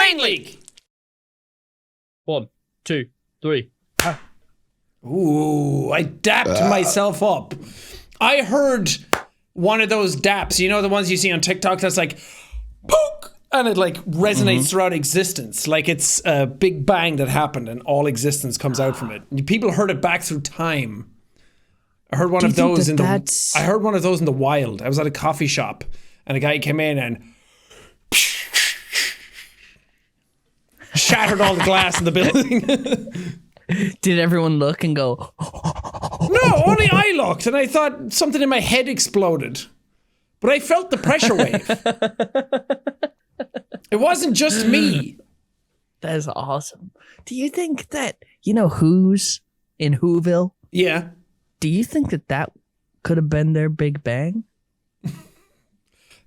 Brain Leaky. 1, 2, 3. Ooh, I dapped myself up. I heard one of those daps, you know, the ones you see on TikTok that's like, poke, and it like resonates throughout existence. Like it's a big bang that happened and all existence comes out from it. People heard it back through time. I heard one of those in the wild. I was at a coffee shop and a guy came in and shattered all the glass in the building. Did everyone look and go? No, only I looked, and I thought something in my head exploded. But I felt the pressure wave. It wasn't just me. That is awesome. Do you think that, you know, Who's in Whoville? Yeah. Do you think that that could have been their Big Bang?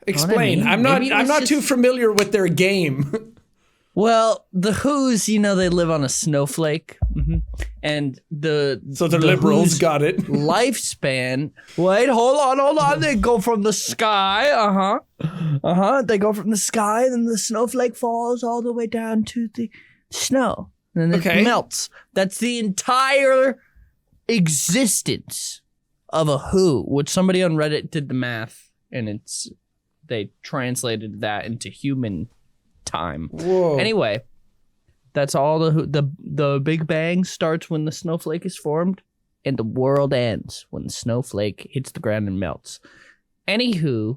Explain. I mean? I'm not too familiar with their game. Well, the Who's, you know, they live on a snowflake, and the liberals Who's got it. lifespan. Wait, hold on. They go from the sky. They go from the sky, and then the snowflake falls all the way down to the snow, and then it melts. That's the entire existence of a Who. Which somebody on Reddit did the math, and they translated that into human time. Whoa. Anyway, that's all. The Big Bang starts when the snowflake is formed, and the world ends when the snowflake hits the ground and melts. Anywho,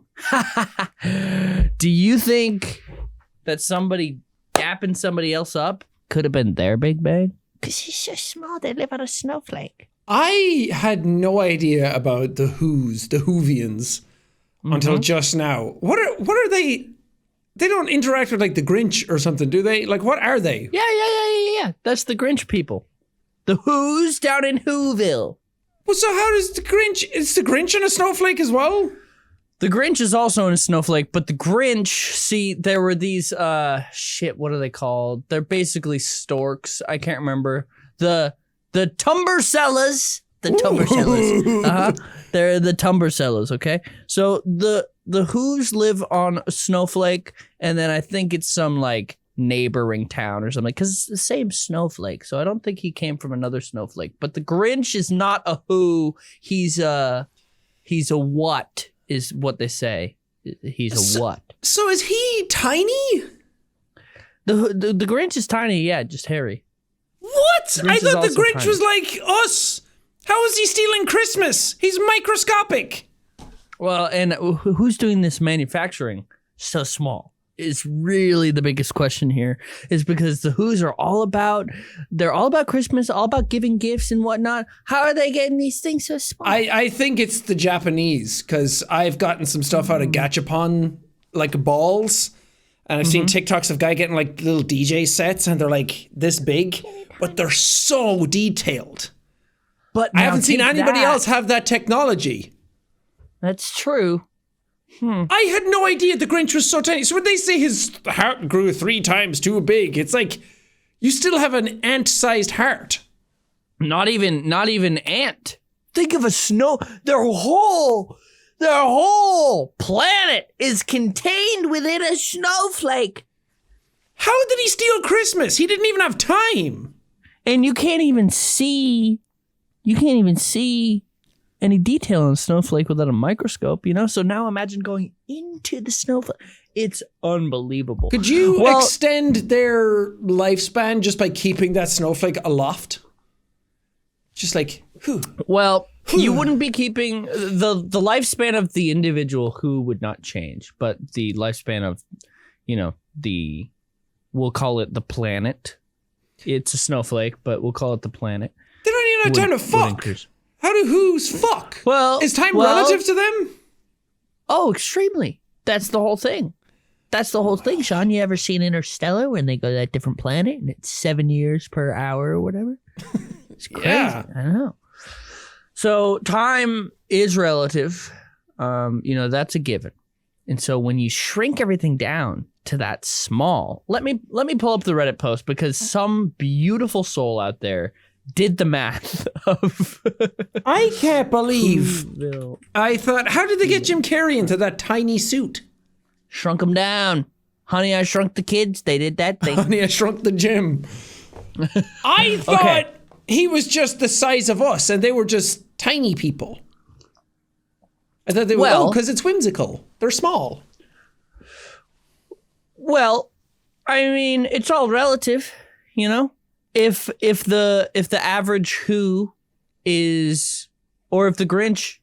do you think that somebody dapping somebody else up could have been their Big Bang? Because he's so small, they live on a snowflake. I had no idea about the Whovians until just now. What are they? They don't interact with like the Grinch or something, do they? Like, what are they? Yeah. That's the Grinch people. The Who's down in Whoville. Well, so how does the Grinch? Is the Grinch in a snowflake as well? The Grinch is also in a snowflake, but the Grinch, see, there were these, what are they called? They're basically storks. I can't remember. The Tumbercellas. The Tumbercellas. They're the Tumbercellas, okay? So the Who's live on a snowflake, and then I think it's some like neighboring town or something, because it's the same snowflake. So I don't think he came from another snowflake. But the Grinch is not a Who. He's a what is what they say. He's a what. So is he tiny? The Grinch is tiny, yeah, just hairy. What? I thought the Grinch was like us. How is he stealing Christmas? He's microscopic. Well, and who's doing this manufacturing so small is really the biggest question here, is because the Who's are all about Christmas, all about giving gifts and whatnot. How are they getting these things so small? I think it's the Japanese, because I've gotten some stuff out of Gachapon, like balls, and I've seen TikToks of guy getting like little DJ sets, and they're like this big, but they're so detailed. But I haven't seen anybody else have that technology. That's true. I had no idea the Grinch was so tiny. So when they say his heart grew 3 times too big, it's like you still have an ant-sized heart. Not even ant. Think of their whole planet is contained within a snowflake. How did he steal Christmas? He didn't even have time. And you can't even see any detail on a snowflake without a microscope, you know? So now imagine going into the snowflake. It's unbelievable. Could you extend their lifespan just by keeping that snowflake aloft? Just like, Well, you wouldn't be keeping the lifespan of the individual Who would not change, but the lifespan of, you know, we'll call it the planet. It's a snowflake, but we'll call it the planet. They don't even have time to fuck. How do Who's fuck? Well, is time relative to them? Oh, extremely. That's the whole thing. Sean. You ever seen Interstellar when they go to that different planet and it's 7 years per hour or whatever? It's crazy. Yeah. I know. So time is relative. You know, that's a given. And so when you shrink everything down to that small, let me pull up the Reddit post, because some beautiful soul out there did the math of I can't believe I thought, how did they get Jim Carrey into that tiny suit? Shrunk him down. Honey, I Shrunk the Kids, they did that thing. Honey, I Shrunk the Gym. I thought he was just the size of us and they were just tiny people. I thought they were, because it's whimsical. They're small. Well, I mean, it's all relative, you know? If the average Who is, or if the Grinch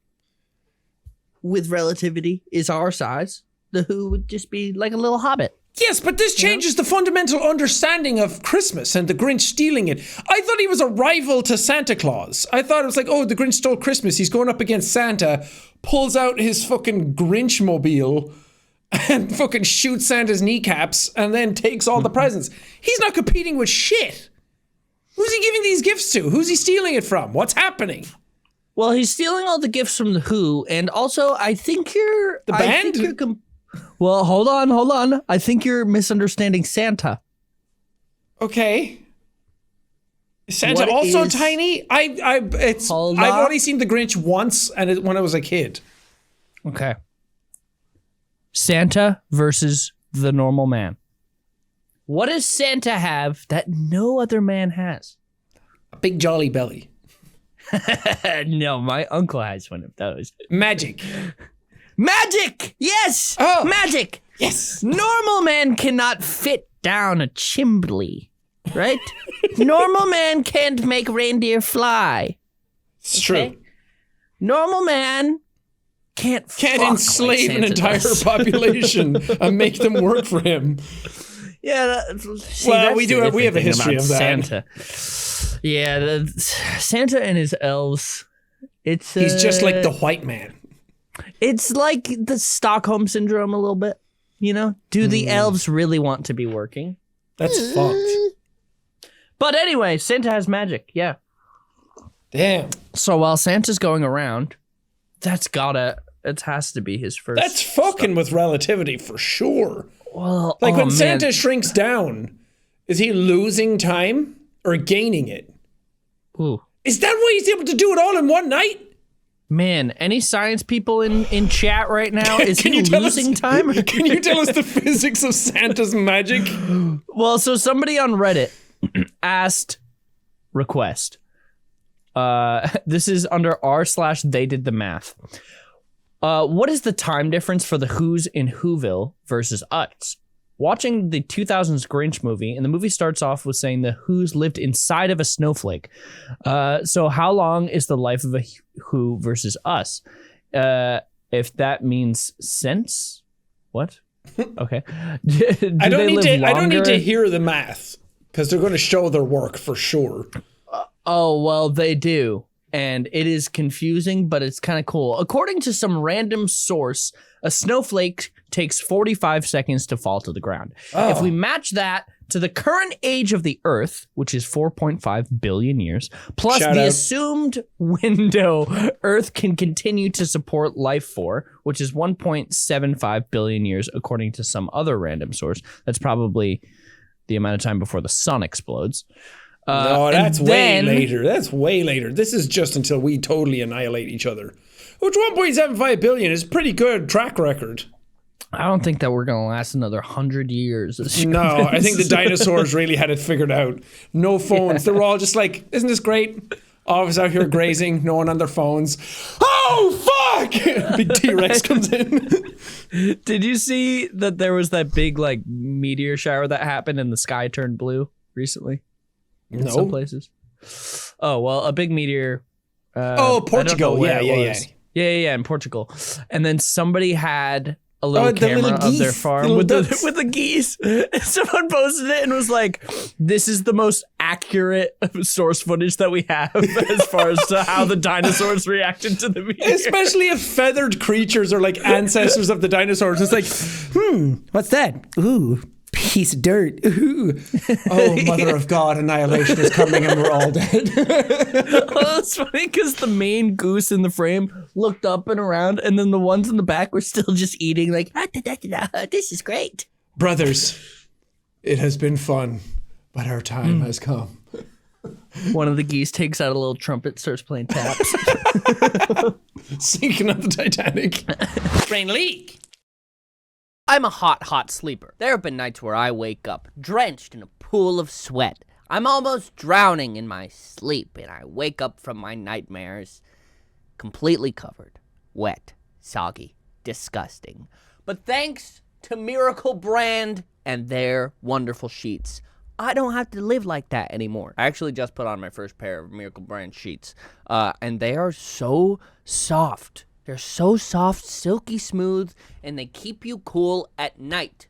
with relativity is our size, the Who would just be like a little hobbit. Yes, but this changes the fundamental understanding of Christmas and the Grinch stealing it. I thought he was a rival to Santa Claus. I thought it was like, oh, the Grinch stole Christmas. He's going up against Santa, pulls out his fucking Grinch mobile and fucking shoots Santa's kneecaps and then takes all the presents. He's not competing with shit. Who's he giving these gifts to? Who's he stealing it from? What's happening? Well, he's stealing all the gifts from the Who, and also I think you're... The band? Well, hold on. I think you're misunderstanding Santa. Okay. Is Santa also tiny? I've only seen the Grinch once, and when I was a kid. Okay. Santa versus the normal man. What does Santa have that no other man has? A big jolly belly. No, my uncle has one of those. Magic. Magic! Yes! Oh. Magic! Yes! Normal man cannot fit down a chimbley, right? Normal man can't make reindeer fly. It's true. Normal man can't enslave an entire population and make them work for him. Yeah. We have a history of that. Santa. Yeah, Santa and his elves. He's just like the white man. It's like the Stockholm syndrome a little bit, you know? Do the elves really want to be working? That's fucked. But anyway, Santa has magic, yeah. Damn. So while Santa's going around, it has to be his first. That's fucking with relativity for sure. Well, like when Santa shrinks down, is he losing time or gaining it? Ooh. Is that why he's able to do it all in one night? Man, any science people in chat right now? Is he losing time? Can you tell us the physics of Santa's magic? Well, so somebody on Reddit asked request. This is under r/they did the math. What is the time difference for the Who's in Whoville versus us? Watching the 2000s Grinch movie, and the movie starts off with saying the Who's lived inside of a snowflake. So how long is the life of a Who versus us? If that means sense? What? Okay. I don't need to hear the math, because they're going to show their work for sure. Oh, well, they do. And it is confusing, but it's kind of cool. According to some random source, a snowflake takes 45 seconds to fall to the ground. Oh. If we match that to the current age of the Earth, which is 4.5 billion years, plus assumed window Earth can continue to support life for, which is 1.75 billion years, according to some other random source. That's probably the amount of time before the sun explodes. No, that's way later. That's way later. This is just until we totally annihilate each other. Which 1.75 billion is pretty good track record. I don't think that we're going to last another 100 years. No, I think the dinosaurs really had it figured out. No phones. Yeah. They were all just like, isn't this great? All of us out here grazing, no one on their phones. Oh, fuck! Big T-Rex comes in. Did you see that there was that big like meteor shower that happened and the sky turned blue recently? In some places. Oh, well, a big meteor. Portugal. Yeah, in Portugal. And then somebody had a little camera of their farm with the geese. And someone posted it and was like, this is the most accurate source footage that we have as far as to how the dinosaurs reacted to the meteor. Especially if feathered creatures are like ancestors of the dinosaurs. It's like, what's that? Ooh. Piece of dirt. Ooh. Oh, mother of God, annihilation is coming and we're all dead. Well, it's funny because the main goose in the frame looked up and around, and then the ones in the back were still just eating like, this is great. Brothers, it has been fun, but our time has come. One of the geese takes out a little trumpet, starts playing taps. Sinking on the Titanic. Brain Leaky. I'm a hot sleeper. There have been nights where I wake up drenched in a pool of sweat. I'm almost drowning in my sleep, and I wake up from my nightmares completely covered, wet, soggy, disgusting. But thanks to Miracle Brand and their wonderful sheets, I don't have to live like that anymore. I actually just put on my first pair of Miracle Brand sheets, and they are so soft. They're so soft, silky smooth, and they keep you cool at night.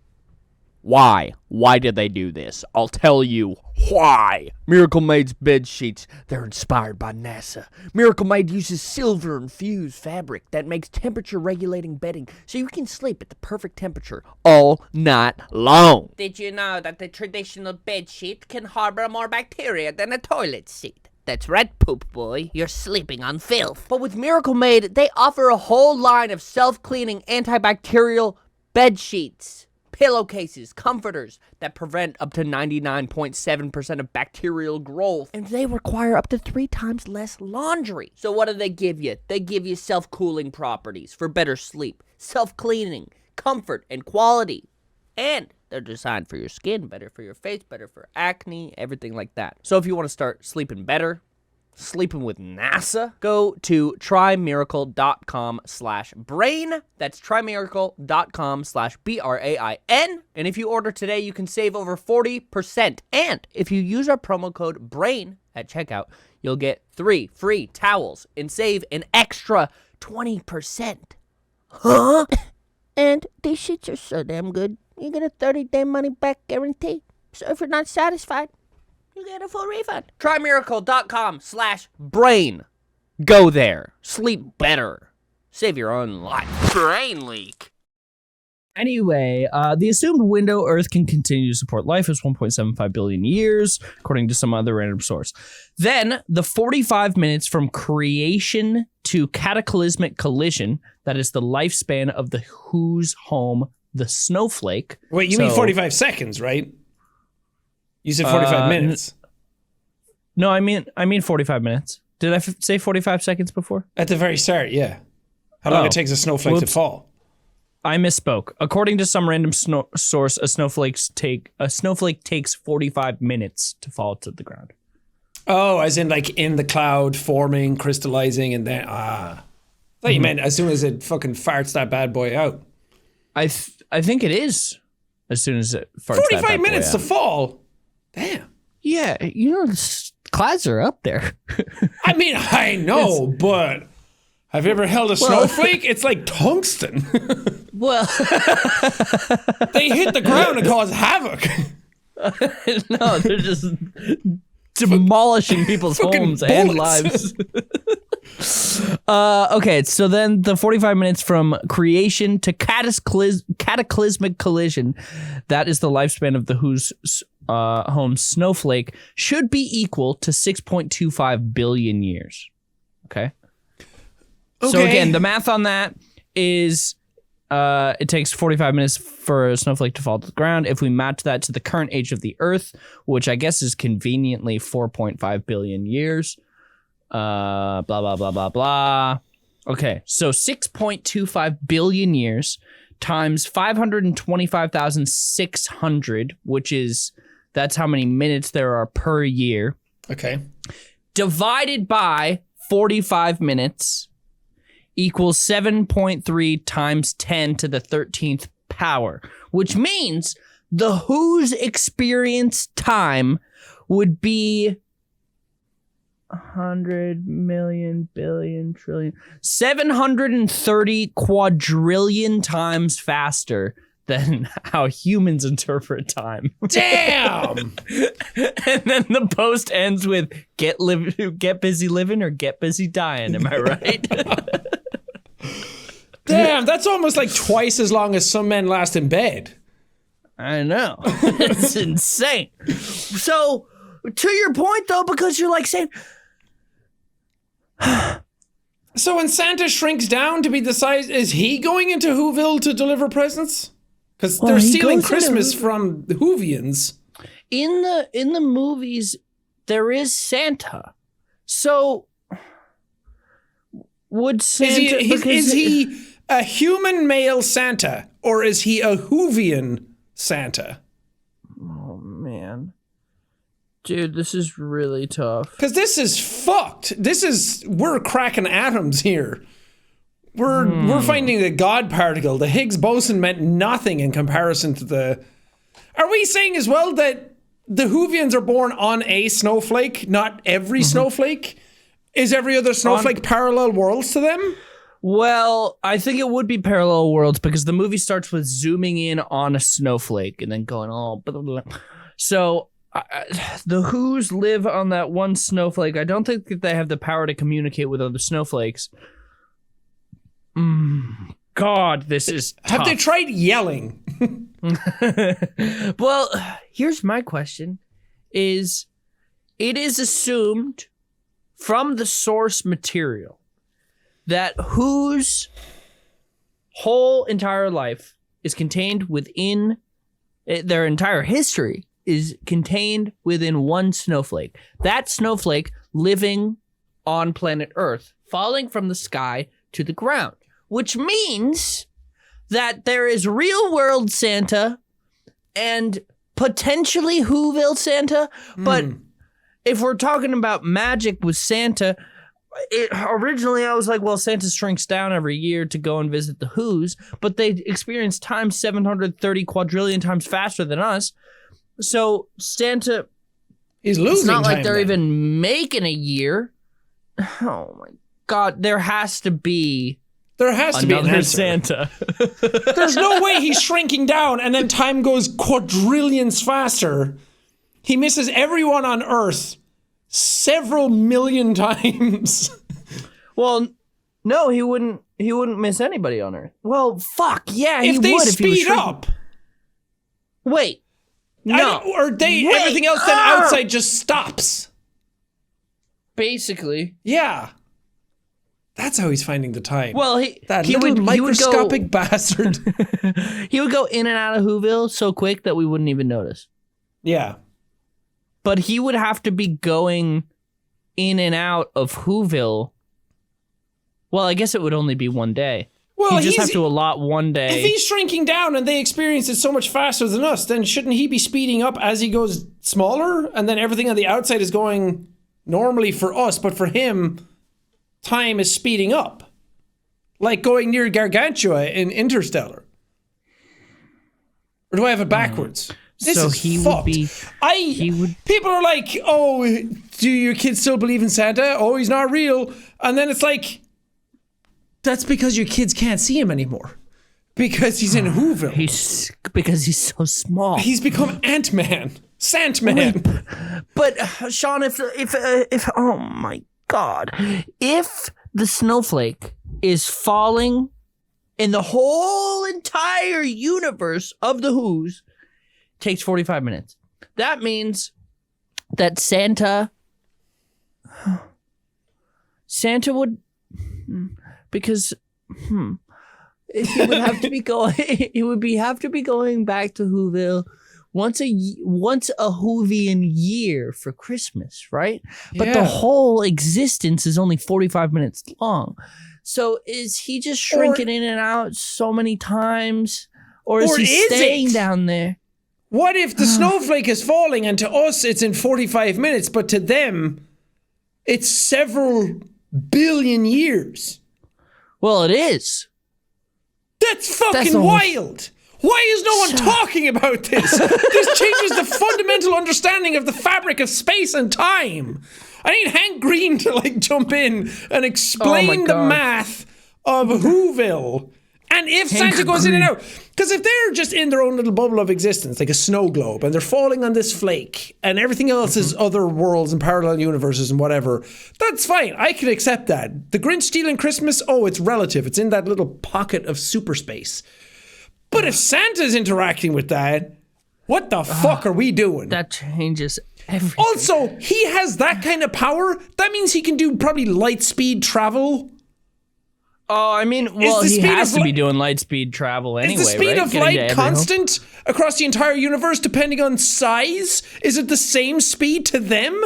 Why? Why did they do this? I'll tell you why. Miracle Made's bed sheets, they're inspired by NASA. Miracle Made uses silver-infused fabric that makes temperature-regulating bedding so you can sleep at the perfect temperature all night long. Did you know that the traditional bed sheet can harbor more bacteria than a toilet seat? That's right, poop boy. You're sleeping on filth. But with Miracle Made, they offer a whole line of self-cleaning antibacterial bed sheets, pillowcases, comforters that prevent up to 99.7% of bacterial growth. And they require up to 3 times less laundry. So what do they give you? They give you self-cooling properties for better sleep, self-cleaning, comfort, and quality. And they're designed for your skin, better for your face, better for acne, everything like that. So if you want to start sleeping better, sleeping with NASA, go to trymiracle.com/brain. That's trymiracle.com/BRAIN. And if you order today, you can save over 40%. And if you use our promo code BRAIN at checkout, you'll get 3 free towels and save an extra 20%. Huh? And these sheets are so damn good. You get a 30-day money-back guarantee. So if you're not satisfied, you get a full refund. TryMiracle.com/brain. Go there. Sleep better. Save your own life. Brain leak. Anyway, the assumed window Earth can continue to support life is 1.75 billion years, according to some other random source. Then, the 45 minutes from creation to cataclysmic collision, that is the lifespan of the Who's home, the Snowflake. Wait, you mean 45 seconds, right? You said 45 minutes. No, I mean 45 minutes. Did I say 45 seconds before? At the very start, yeah. How long it takes a snowflake to fall. I misspoke. According to some random source, a snowflake takes 45 minutes to fall to the ground. Oh, as in like in the cloud, forming, crystallizing, and then I thought you meant as soon as it fucking farts that bad boy out. I think it is as soon as it farts 45 minutes to fall? Damn. Yeah, the clouds are up there. I mean, I know, but have you ever held a snowflake? It's like tungsten. Well, they hit the ground and cause havoc. No, they're just demolishing people's homes and lives. Okay, so then the 45 minutes from creation to cataclysmic collision, that is the lifespan of the Who's home Snowflake, should be equal to 6.25 billion years. Okay? So again, the math on that is it takes 45 minutes for a snowflake to fall to the ground. If we match that to the current age of the Earth, which I guess is conveniently 4.5 billion years, blah, blah, blah, blah, blah. Okay, so 6.25 billion years times 525,600, that's how many minutes there are per year. Okay. Divided by 45 minutes equals 7.3 times 10 to the 13th power, which means the Who's experience time would be 100 million, billion, trillion, 730 quadrillion times faster than how humans interpret time. Damn! And then the post ends with get busy living or get busy dying. Am I right? Damn, that's almost like twice as long as some men last in bed. I know. It's insane. So, to your point though, because you're like saying... So when Santa shrinks down to be the size, is he going into Whoville to deliver presents? Because they're stealing Christmas from the Whovians. In the movies, there is Santa. So would Santa... Is he a human male Santa? or is he a Whovian Santa? Oh, man. Dude, this is really tough. Because this is fucked. We're cracking atoms here. We're finding the God particle. The Higgs boson meant nothing in comparison to the... Are we saying as well that the Whovians are born on a snowflake, not every snowflake? Is every other snowflake parallel worlds to them? Well, I think it would be parallel worlds because the movie starts with zooming in on a snowflake and then going, oh, blah, blah, blah. So... the Who's live on that one snowflake. I don't think that they have the power to communicate with other snowflakes. God, this is tough. Have they tried yelling? Well, here's my question. It is assumed from the source material that Who's whole entire life is contained within their entire history is contained within one snowflake. That snowflake living on planet Earth, falling from the sky to the ground, which means that there is real world Santa and potentially Whoville Santa. But if we're talking about magic with Santa, originally I was like, well, Santa shrinks down every year to go and visit the Who's, but they experience time 730 quadrillion times faster than us. So Santa, he's losing. It's not like time they're then. even making a year. Oh my God, there has to be an another answer. Santa. There's no way he's shrinking down and then time goes quadrillions faster. He misses everyone on Earth several million times. Well, no, he wouldn't miss anybody on Earth. Well, fuck, yeah, he If they would if he was speed shrinking. up. Wait. No. Everything else then outside just stops. Basically. Yeah. That's how he's finding the time. Well, he would microscopic bastard. He would go in and out of Whoville so quick that we wouldn't even notice. Yeah. But he would have to be going in and out of Whoville. Well, I guess it would only be one day. Well, you just have to allot one day. If he's shrinking down and they experience it so much faster than us, then shouldn't he be speeding up as he goes smaller? And then everything on the outside is going normally for us, but for him, time is speeding up. Like going near Gargantua in Interstellar. Or do I have it backwards? This So is he fucked. would be. He would. People are like, oh, do your kids still believe in Santa? Oh, he's not real. And then it's like, that's because your kids can't see him anymore. Because he's in Whoville. Because he's so small. He's become Ant-Man. Sant-Man. But Sean, if oh my God, if the snowflake is falling in the whole entire universe of the Who's, takes 45 minutes. That means that Santa would, because he would have to be going. He would have to be going back to Whoville once a Whovian year for Christmas, right? But the whole existence is only 45 minutes long. So is he just shrinking in and out so many times, or is he staying down there? What if the snowflake is falling and to us it's in 45 minutes, but to them it's several billion years? Well, it is. That's fucking wild. Why is no one talking about this? This changes the fundamental understanding of the fabric of space and time. I need Hank Green to like jump in and explain the math of Whoville. And if Santa goes in and out, because if they're just in their own little bubble of existence, like a snow globe, and they're falling on this flake, and everything else is other worlds and parallel universes and whatever, that's fine. I can accept that. The Grinch stealing Christmas, it's relative. It's in that little pocket of super space. But if Santa's interacting with that, what the fuck are we doing? That changes everything. Also, he has that kind of power. That means he can do probably light speed travel. Oh, I mean, well, he has to be doing light speed travel anyway, right? Is the speed of light constant across the entire universe depending on size? Is it the same speed to them?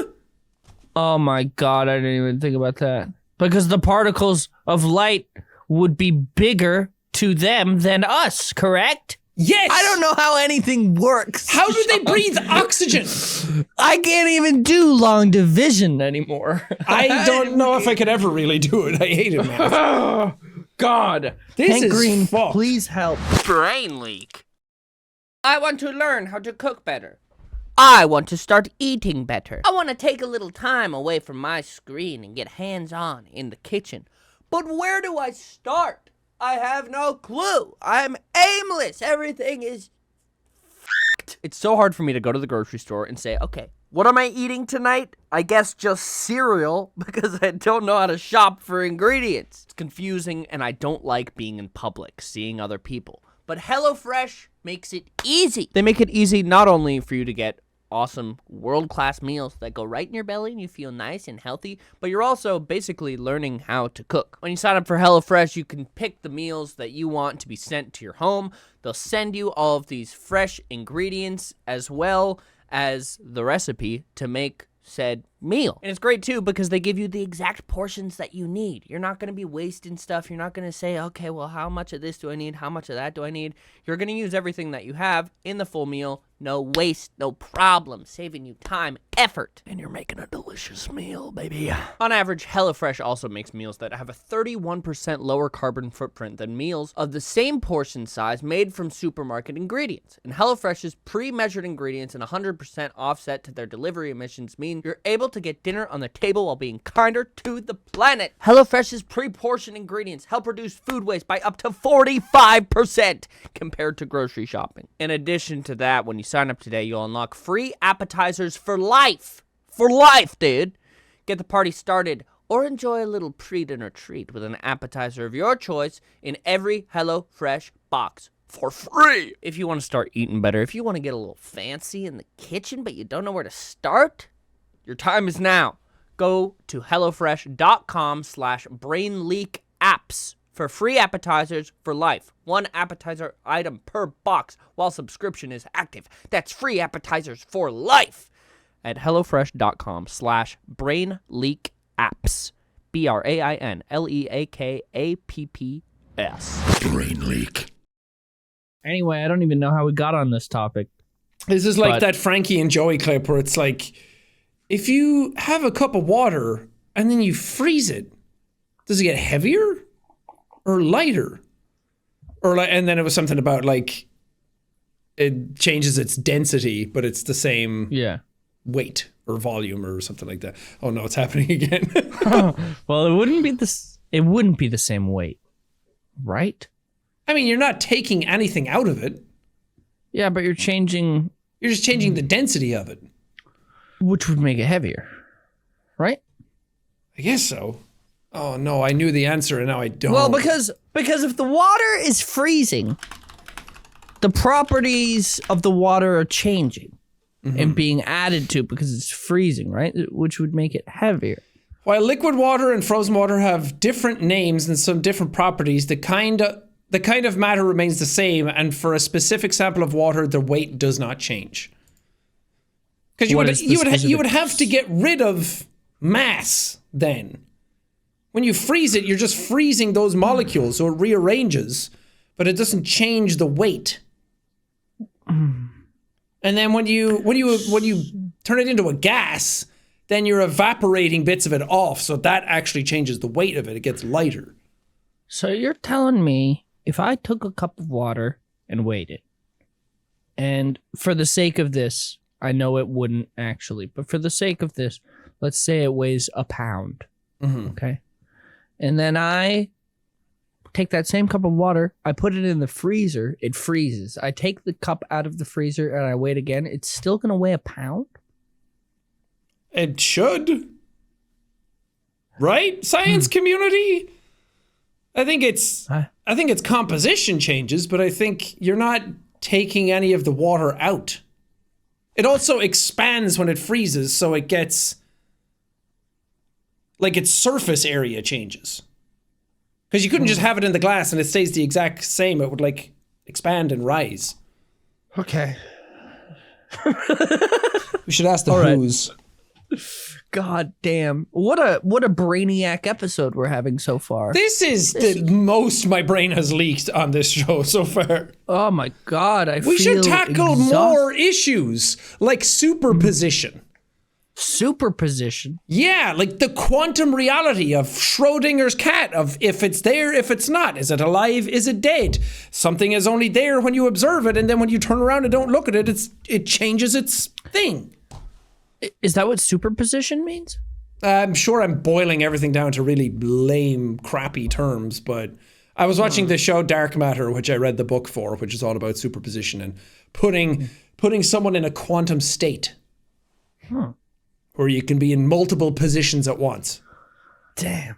Oh my God, I didn't even think about that. Because the particles of light would be bigger to them than us, correct? Yes! I don't know how anything works. How do they breathe oxygen? I can't even do long division anymore. I don't know if I could ever really do it. I hate it, man. God. This Hank is Green, fucked. please help. Brain leak. I want to learn how to cook better. I want to start eating better. I want to take a little time away from my screen and get hands-on in the kitchen. But where do I start? I have no clue. I'm aimless. Everything is f***ed. It's so hard for me to go to the grocery store and say, okay, what am I eating tonight? I guess just cereal, because I don't know how to shop for ingredients. It's confusing, and I don't like being in public, seeing other people. But HelloFresh makes it easy. They make it easy not only for you to get awesome world-class meals that go right in your belly and you feel nice and healthy, but you're also basically learning how to cook. When you sign up for HelloFresh, you can pick the meals that you want to be sent to your home. They'll send you all of these fresh ingredients as well as the recipe to make said meal. And it's great too because they give you the exact portions that you need. You're not going to be wasting stuff. You're not going to say, okay, well, how much of this do I need? How much of that do I need? You're going to use everything that you have in the full meal. No waste, no problem, saving you time, effort. And you're making a delicious meal, baby. On average, HelloFresh also makes meals that have a 31% lower carbon footprint than meals of the same portion size made from supermarket ingredients. And HelloFresh's pre-measured ingredients and 100% offset to their delivery emissions mean you're able to get dinner on the table while being kinder to the planet. HelloFresh's pre-portioned ingredients help reduce food waste by up to 45% compared to grocery shopping. In addition to that, when you sign up today, you'll unlock free appetizers for life. For life, dude. Get the party started or enjoy a little pre-dinner treat with an appetizer of your choice in every HelloFresh box for free. If you want to start eating better, if you want to get a little fancy in the kitchen but you don't know where to start, your time is now. Go to HelloFresh.com/BrainLeakApps for free appetizers for life. One appetizer item per box while subscription is active. That's free appetizers for life at HelloFresh.com/BrainLeakApps. BrainLeakApps. Brain leak. Anyway, I don't even know how we got on this topic. This is like that Frankie and Joey clip where it's like, if you have a cup of water and then you freeze it, does it get heavier or lighter? Or like, and then it was something about like, it changes its density, but it's the same weight or volume or something like that. Oh no, it's happening again. Well, it wouldn't be the same weight, right? I mean, you're not taking anything out of it. Yeah, but you're just changing the density of it. Which would make it heavier, right? I guess so. Oh no, I knew the answer and now I don't. Well, because if the water is freezing, the properties of the water are changing and being added to because it's freezing, right? Which would make it heavier. While liquid water and frozen water have different names and some different properties, the kind of matter remains the same, and for a specific sample of water, the weight does not change. Because you would have to get rid of mass then. When you freeze it, you're just freezing those molecules, so it rearranges, but it doesn't change the weight. And then when you turn it into a gas, then you're evaporating bits of it off, so that actually changes the weight of it. It gets lighter. So you're telling me if I took a cup of water and weighed it, and for the sake of this, I know it wouldn't actually, but for the sake of this, let's say it weighs a pound, okay? And then I take that same cup of water, I put it in the freezer, it freezes. I take the cup out of the freezer and I weigh it again, it's still gonna weigh a pound? It should. Right? Science community? I think its composition changes, but I think you're not taking any of the water out. It also expands when it freezes, so it gets like its surface area changes. Because you couldn't just have it in the glass and it stays the exact same. It would like expand and rise. Okay. We should ask the Who's. God damn. What a brainiac episode we're having so far. This is the most my brain has leaked on this show so far. Oh my God, We should tackle more issues like superposition. Superposition? Yeah, like the quantum reality of Schrodinger's cat, of if it's there, if it's not. Is it alive? Is it dead? Something is only there when you observe it, and then when you turn around and don't look at it, it changes its thing. Is that what superposition means? I'm sure I'm boiling everything down to really lame, crappy terms, but I was watching the show Dark Matter, which I read the book for, which is all about superposition and putting someone in a quantum state. Where you can be in multiple positions at once. Damn.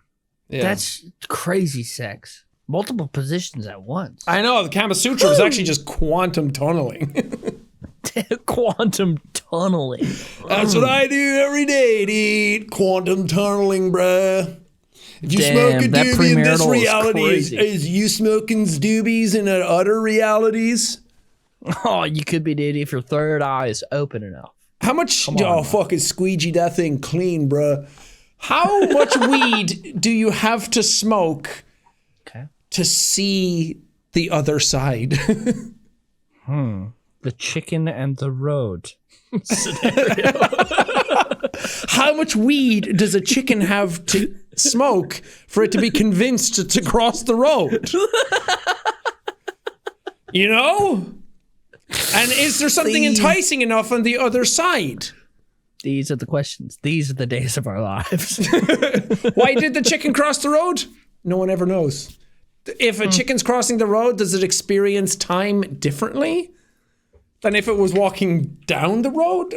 Yeah. That's crazy sex. Multiple positions at once. I know, the Kama Sutra was actually just quantum tunneling. Quantum tunneling. That's what I do every day, dude. Quantum tunneling, bruh. If you smoke a doobie in this reality, is you smoking doobies in other realities? Oh, you could be, dude, if your third eye is open enough. How much? Fucking squeegee that thing clean, bruh. How much weed do you have to smoke to see the other side? The chicken and the road scenario. How much weed does a chicken have to smoke for it to be convinced to cross the road? You know? And is there something enticing enough on the other side? These are the questions. These are the days of our lives. Why did the chicken cross the road? No one ever knows. If a chicken's crossing the road, does it experience time differently than if it was walking down the road?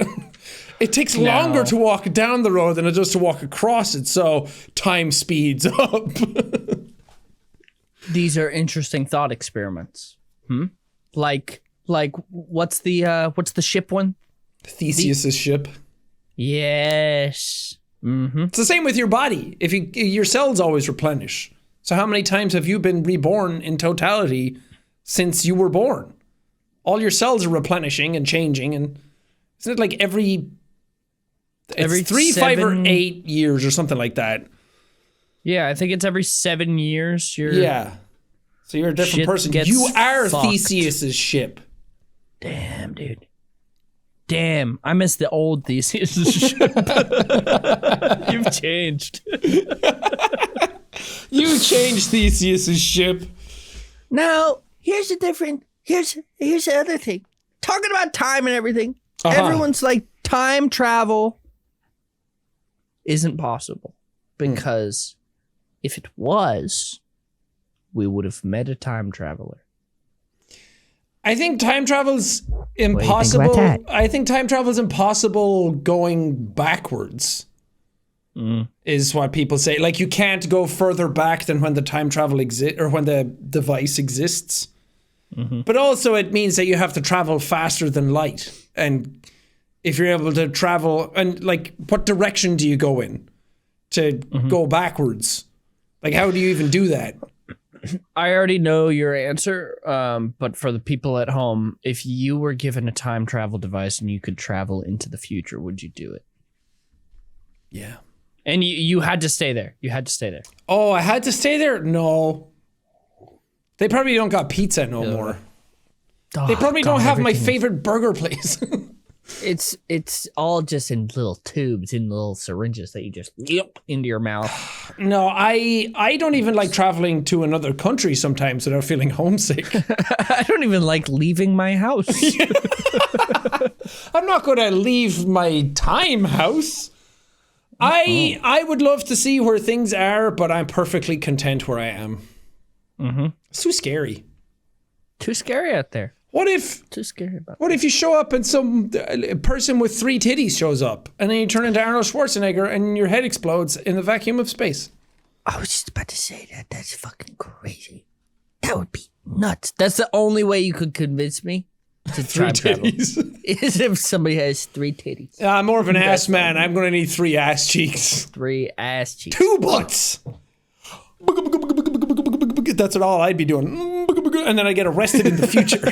It takes longer to walk down the road than it does to walk across it, so time speeds up. These are interesting thought experiments. Like what's the ship one? Theseus's ship. Yes. It's the same with your body. If your cells always replenish. So how many times have you been reborn in totality since you were born? All your cells are replenishing and changing, and isn't it like every 3, 5, or 8 years or something like that? Yeah, I think it's every 7 years. So you're a different person. You are Theseus's ship. Damn, dude. Damn, I miss the old Theseus's ship. You've changed. You changed Theseus's ship. Now, here's the other thing. Talking about time and everything. Everyone's like, time travel isn't possible. Because if it was, we would have met a time traveler. I think time travel's impossible. I think time travel's impossible going backwards. Is what people say. Like, you can't go further back than when the time travel exists, or when the device exists. But also it means that you have to travel faster than light. And if you're able to travel, and like, what direction do you go in to go backwards? Like, how do you even do that? I already know your answer, but for the people at home, if you were given a time travel device and you could travel into the future, would you do it? Yeah. And you had to stay there. You had to stay there. Oh, I had to stay there? No. They probably don't got pizza no more. They probably don't have my favorite burger place. It's all just in little tubes, in little syringes that you just yep into your mouth. No, I don't even like traveling to another country sometimes without feeling homesick. I don't even like leaving my house. I'm not going to leave my time house. I would love to see where things are, but I'm perfectly content where I am. It's too scary. Too scary out there. Too scary about what if you show up and some person with 3 titties shows up, and then you turn into Arnold Schwarzenegger and your head explodes in the vacuum of space? I was just about to say that. That's fucking crazy. That would be nuts. That's the only way you could convince me to try travel. Is if somebody has 3 titties. I'm more of an ass man. I'm going to need 3 ass cheeks. 3 ass cheeks. 2 butts. That's what all I'd be doing. And then I get arrested in the future.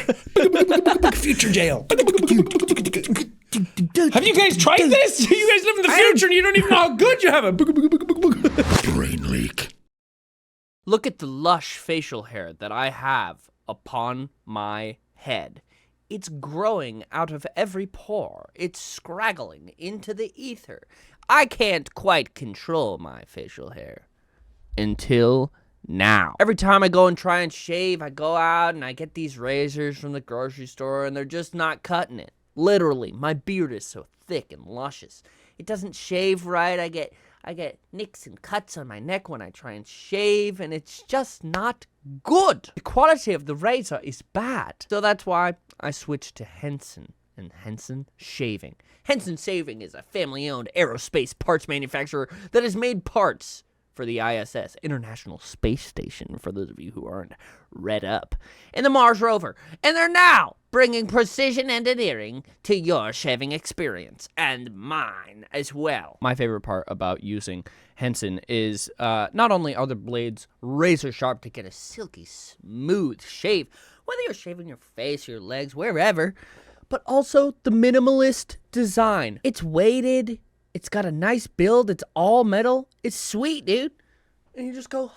Future jail. Have you guys tried this? You guys live in the future and you don't even know how good you have it. Brain leak. Look at the lush facial hair that I have upon my head. It's growing out of every pore. It's scraggling into the ether. I can't quite control my facial hair. Until now. Every time I go and try and shave, I go out and I get these razors from the grocery store and they're just not cutting it. Literally, my beard is so thick and luscious. It doesn't shave right. I get nicks and cuts on my neck when I try and shave, and it's just not good. The quality of the razor is bad. So that's why I switched to Henson and Henson Shaving. Henson Shaving is a family-owned aerospace parts manufacturer that has made parts for the ISS, International Space Station, for those of you who aren't read up, and the Mars rover. And they're now bringing precision engineering to your shaving experience, and mine as well. My favorite part about using Henson is not only are the blades razor sharp to get a silky, smooth shave, whether you're shaving your face, your legs, wherever, but also the minimalist design. It's weighted. It's got a nice build. It's all metal. It's sweet, dude. And you just go,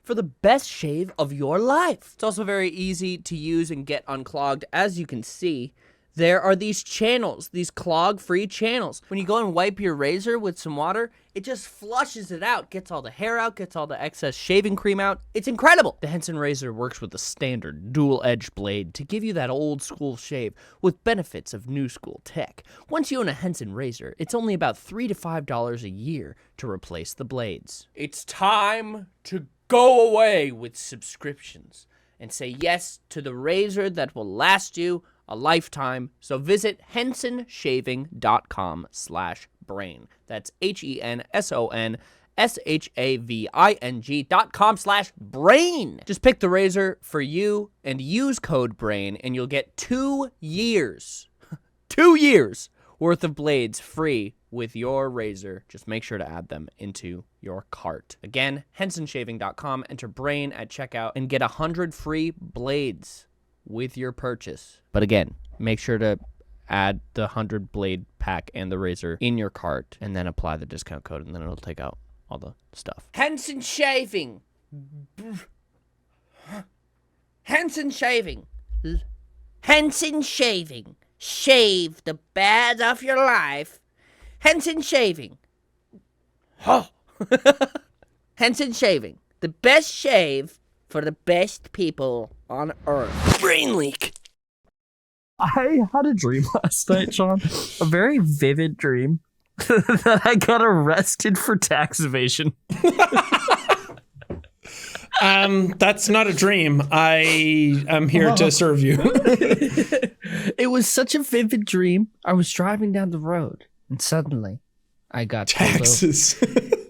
for the best shave of your life. It's also very easy to use and get unclogged. As you can see, there are these channels, these clog-free channels. When you go and wipe your razor with some water, it just flushes it out, gets all the hair out, gets all the excess shaving cream out. It's incredible. The Henson razor works with the standard dual-edged blade to give you that old-school shave with benefits of new-school tech. Once you own a Henson razor, it's only about $3 to $5 a year to replace the blades. It's time to go away with subscriptions and say yes to the razor that will last you a lifetime. So visit hensonshaving.com/brain. That's HENSONSHAVING.com/brain. Just pick the razor for you and use code BRAIN and you'll get 2 years, 2 years worth of blades free with your razor. Just make sure to add them into your cart. Again, hensonshaving.com, enter BRAIN at checkout and get 100 free blades with your purchase. But again, make sure to add the 100 blade pack and the razor in your cart and then apply the discount code and then it'll take out all the stuff. Henson Shaving. Henson Shaving. Henson Shaving. Shave the bad of your life. Henson Shaving. Oh. Henson Shaving. The best shave for the best people on Earth. Brain leak. I had a dream last night, Sean. A very vivid dream that I got arrested for tax evasion. That's not a dream. I am here to serve you. It was such a vivid dream. I was driving down the road and suddenly I got taxes.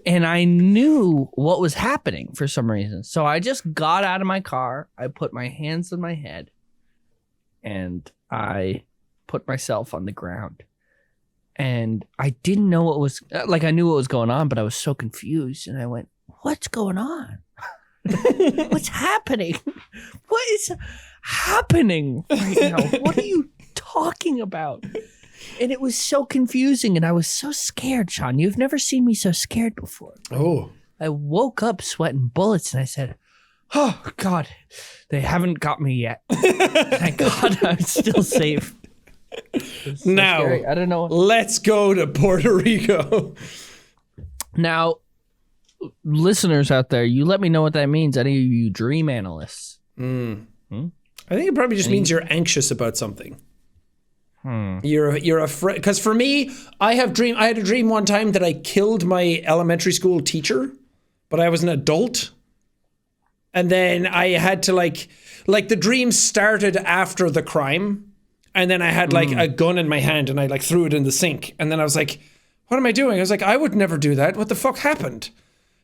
And I knew what was happening for some reason. So I just got out of my car. I put my hands on my head and I put myself on the ground. And I didn't know what was, like I knew what was going on, but I was so confused. And I went, what's going on? What's happening? What is happening right now? What are you talking about? And it was so confusing and I was so scared, Sean. You've never seen me so scared before. Oh. I woke up sweating bullets and I said, oh, God, they haven't got me yet. Thank God I'm still safe. So now, scary. I don't know. Let's go to Puerto Rico. Now, listeners out there, you let me know what that means. Any of you dream analysts? I think it probably just means you're anxious about something. You're afraid, because for me, I had a dream one time that I killed my elementary school teacher, but I was an adult, and then I had to like the dream started after the crime, and then I had like a gun in my hand and I like threw it in the sink, and then I was like, what am I doing? I was like, I would never do that. What the fuck happened?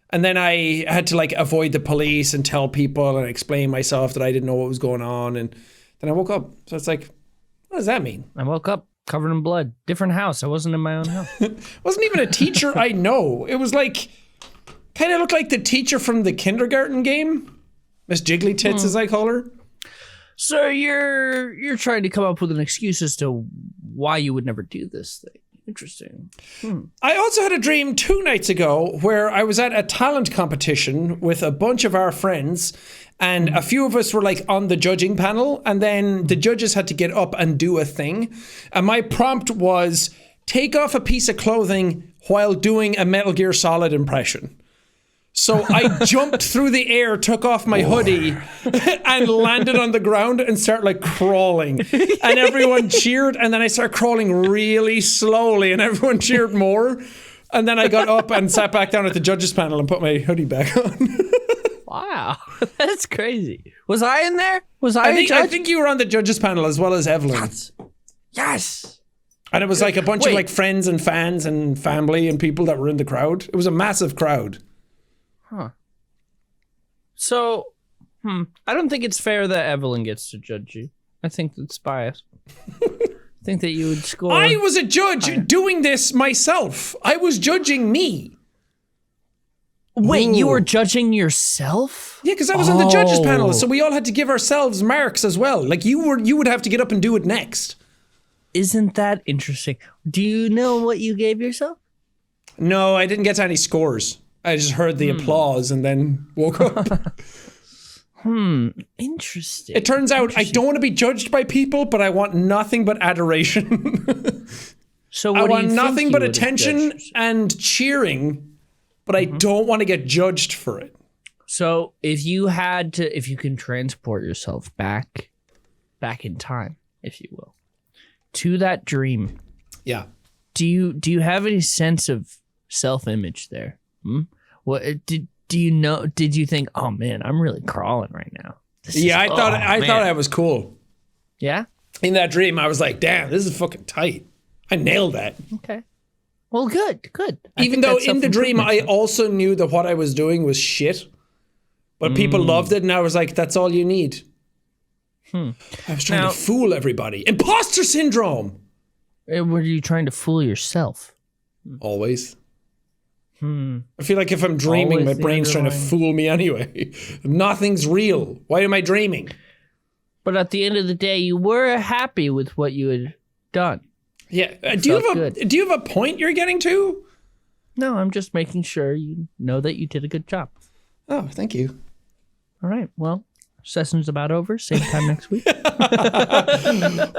And then I had to like avoid the police and tell people and explain myself that I didn't know what was going on, and then I woke up. So it's like, what does that mean? I woke up covered in blood. Different house. I wasn't in my own house. Wasn't even a teacher I know. It was like, kind of looked like the teacher from the kindergarten game. Miss Jiggly Tits, as I call her. So you're trying to come up with an excuse as to why you would never do this thing. Interesting. I also had a dream 2 nights ago where I was at a talent competition with a bunch of our friends, and a few of us were like on the judging panel, and then the judges had to get up and do a thing. And my prompt was take off a piece of clothing while doing a Metal Gear Solid impression. So I jumped through the air, took off my hoodie, and landed on the ground and started like crawling. And everyone cheered, and then I started crawling really slowly, and everyone cheered more. And then I got up and sat back down at the judges panel and put my hoodie back on. Wow, that's crazy. Was I in there? Was I a judge? I think you were on the judges panel as well as Evelyn. Yes. And it was like a bunch of like friends and fans and family and people that were in the crowd. It was a massive crowd. Huh. So, I don't think it's fair that Evelyn gets to judge you. I think that's biased. I think that you would score. I was a judge doing this myself. I was judging me. Wait, you were judging yourself? Yeah, because I was on the judges panel, so we all had to give ourselves marks as well. Like you would have to get up and do it next. Isn't that interesting? Do you know what you gave yourself? No, I didn't get any scores. I just heard the applause and then woke up. Interesting. It turns out I don't want to be judged by people, but I want nothing but adoration. So I what want do you nothing think but you would have attention judged? and cheering, but I don't want to get judged for it. So if you can transport yourself back in time, if you will, to that dream, Yeah. do you have any sense of self-image there? What did you think, oh man, I'm really crawling right now? I thought I was cool. Yeah? In that dream, I was like, damn, this is fucking tight. I nailed that. Okay. Well, good. Even though in the dream, I also knew that what I was doing was shit. But people loved it, and I was like, that's all you need. I was trying to fool everybody. Imposter syndrome! Were you trying to fool yourself? Always. I feel like if I'm dreaming, Always my the brain's trying to fool me anyway. Nothing's real. Why am I dreaming? But at the end of the day, you were happy with what you had done. Yeah. Do you have a point you're getting to? No, I'm just making sure you know that you did a good job. Oh, thank you. All right. Well, session's about over. Same time next week.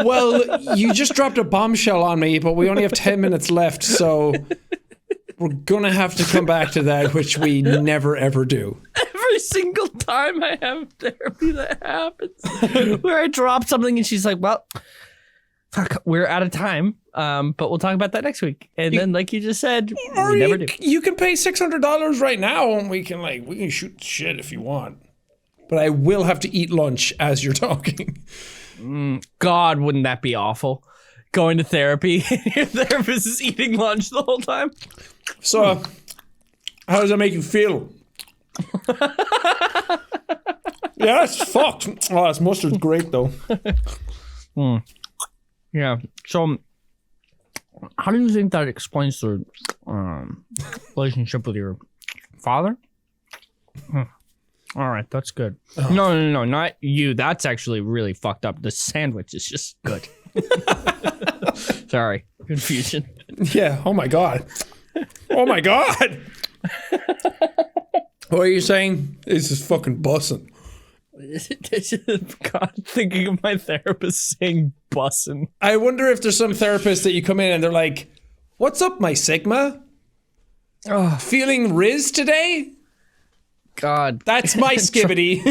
Well, you just dropped a bombshell on me, but we only have 10 minutes left, so we're going to have to come back to that, which we never, ever do. Every single time I have therapy that happens, where I drop something and she's like, well, fuck, we're out of time, but we'll talk about that next week. And then, like you just said, Or we never do. you can pay $600 right now, and we can shoot shit if you want. But I will have to eat lunch as you're talking. God, wouldn't that be awful? Going to therapy and your therapist is eating lunch the whole time? So, how does that make you feel? Yeah, that's fucked. Oh, this mustard's great, though. Yeah. So, how do you think that explains the relationship with your father? All right, that's good. Oh. No, not you. That's actually really fucked up. The sandwich is just good. Sorry, confusion. Yeah, oh my God. Oh my God. What are you saying? This is fucking bussin'. God, thinking of my therapist saying bussin'. I wonder if there's some therapist that you come in and they're like, what's up, my Sigma? Oh, Feeling Riz today? God. That's my skibbity.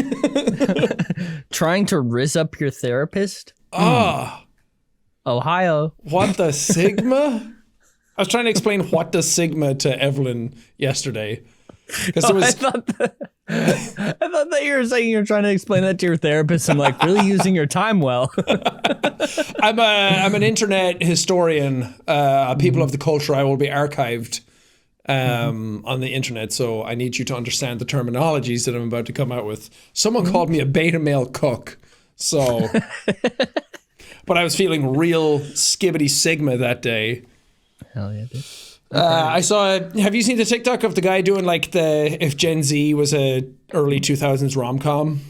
Trying to rizz up your therapist? Ohio. What the Sigma? I was trying to explain what the Sigma to Evelyn yesterday. Because I thought that you were saying you were trying to explain that to your therapist and like really using your time well. I'm an internet historian. People of the culture, I will be archived on the internet, so I need you to understand the terminologies that I'm about to come out with. Someone called me a beta male cook, so... But I was feeling real skibbity Sigma that day. Hell yeah, dude. I saw. Have you seen the TikTok of the guy doing like if Gen Z was a early 2000s rom-com?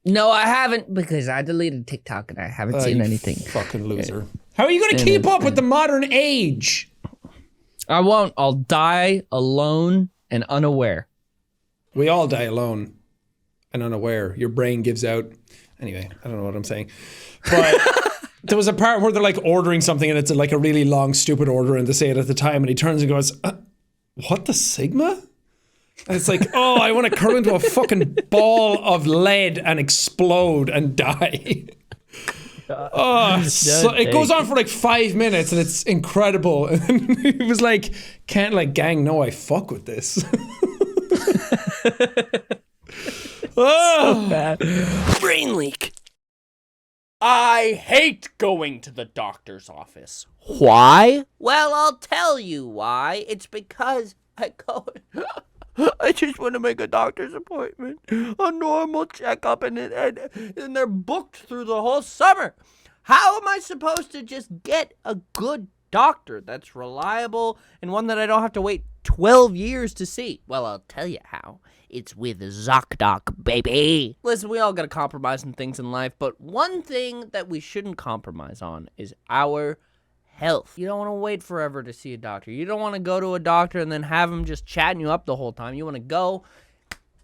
No, I haven't because I deleted TikTok and I haven't seen You anything. Fucking loser. How are you going to keep up with the modern age? I won't. I'll die alone and unaware. We all die alone and unaware. Your brain gives out. Anyway, I don't know what I'm saying. But there was a part where they're like ordering something and it's like a really long, stupid order and they say it at the time and he turns and goes, what the Sigma? And it's like, oh, I want to curl into a fucking ball of lead and explode and die. Oh, so it goes on for like 5 minutes and it's incredible. And he was like, can't like gang know I fuck with this. So bad. Brain leak. I hate going to the doctor's office. Why? Well, I'll tell you why. It's because I go... I just want to make a doctor's appointment, a normal checkup, and they're booked through the whole summer. How am I supposed to just get a good doctor that's reliable and one that I don't have to wait 12 years to see? Well, I'll tell you how. It's with ZocDoc, baby. Listen, we all got to compromise on things in life, but one thing that we shouldn't compromise on is our health. You don't want to wait forever to see a doctor. You don't want to go to a doctor and then have him just chatting you up the whole time. You want to go,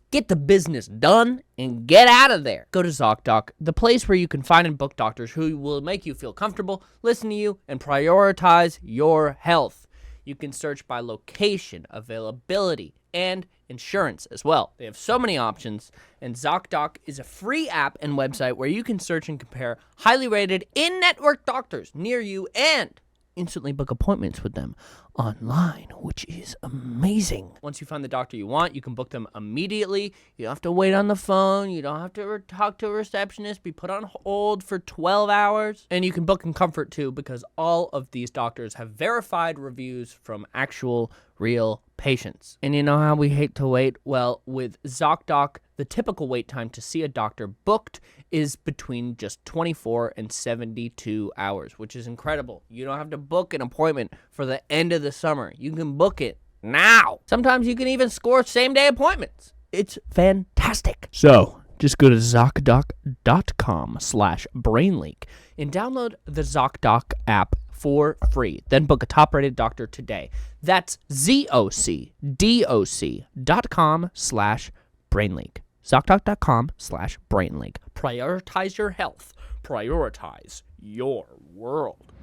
get the business done, and get out of there. Go to ZocDoc, the place where you can find and book doctors who will make you feel comfortable, listen to you, and prioritize your health. You can search by location, availability, and insurance as well. They have so many options, and ZocDoc is a free app and website where you can search and compare highly rated in-network doctors near you and instantly book appointments with them online, which is amazing. Once you find the doctor you want, you can book them immediately. You don't have to wait on the phone. You don't have to talk to a receptionist, be put on hold for 12 hours. And you can book in comfort too, because all of these doctors have verified reviews from actual real patients. And you know how we hate to wait? Well, with ZocDoc, the typical wait time to see a doctor booked is between just 24 and 72 hours, which is incredible. You don't have to book an appointment for the end of the summer. You can book it now. Sometimes you can even score same-day appointments. It's fantastic. So just go to ZocDoc.com/brainleak and download the ZocDoc app for free. Then book a top-rated doctor today. That's ZocDoc.com/brainleak. ZocDoc.com/brainleak. Prioritize your health. Prioritize your world.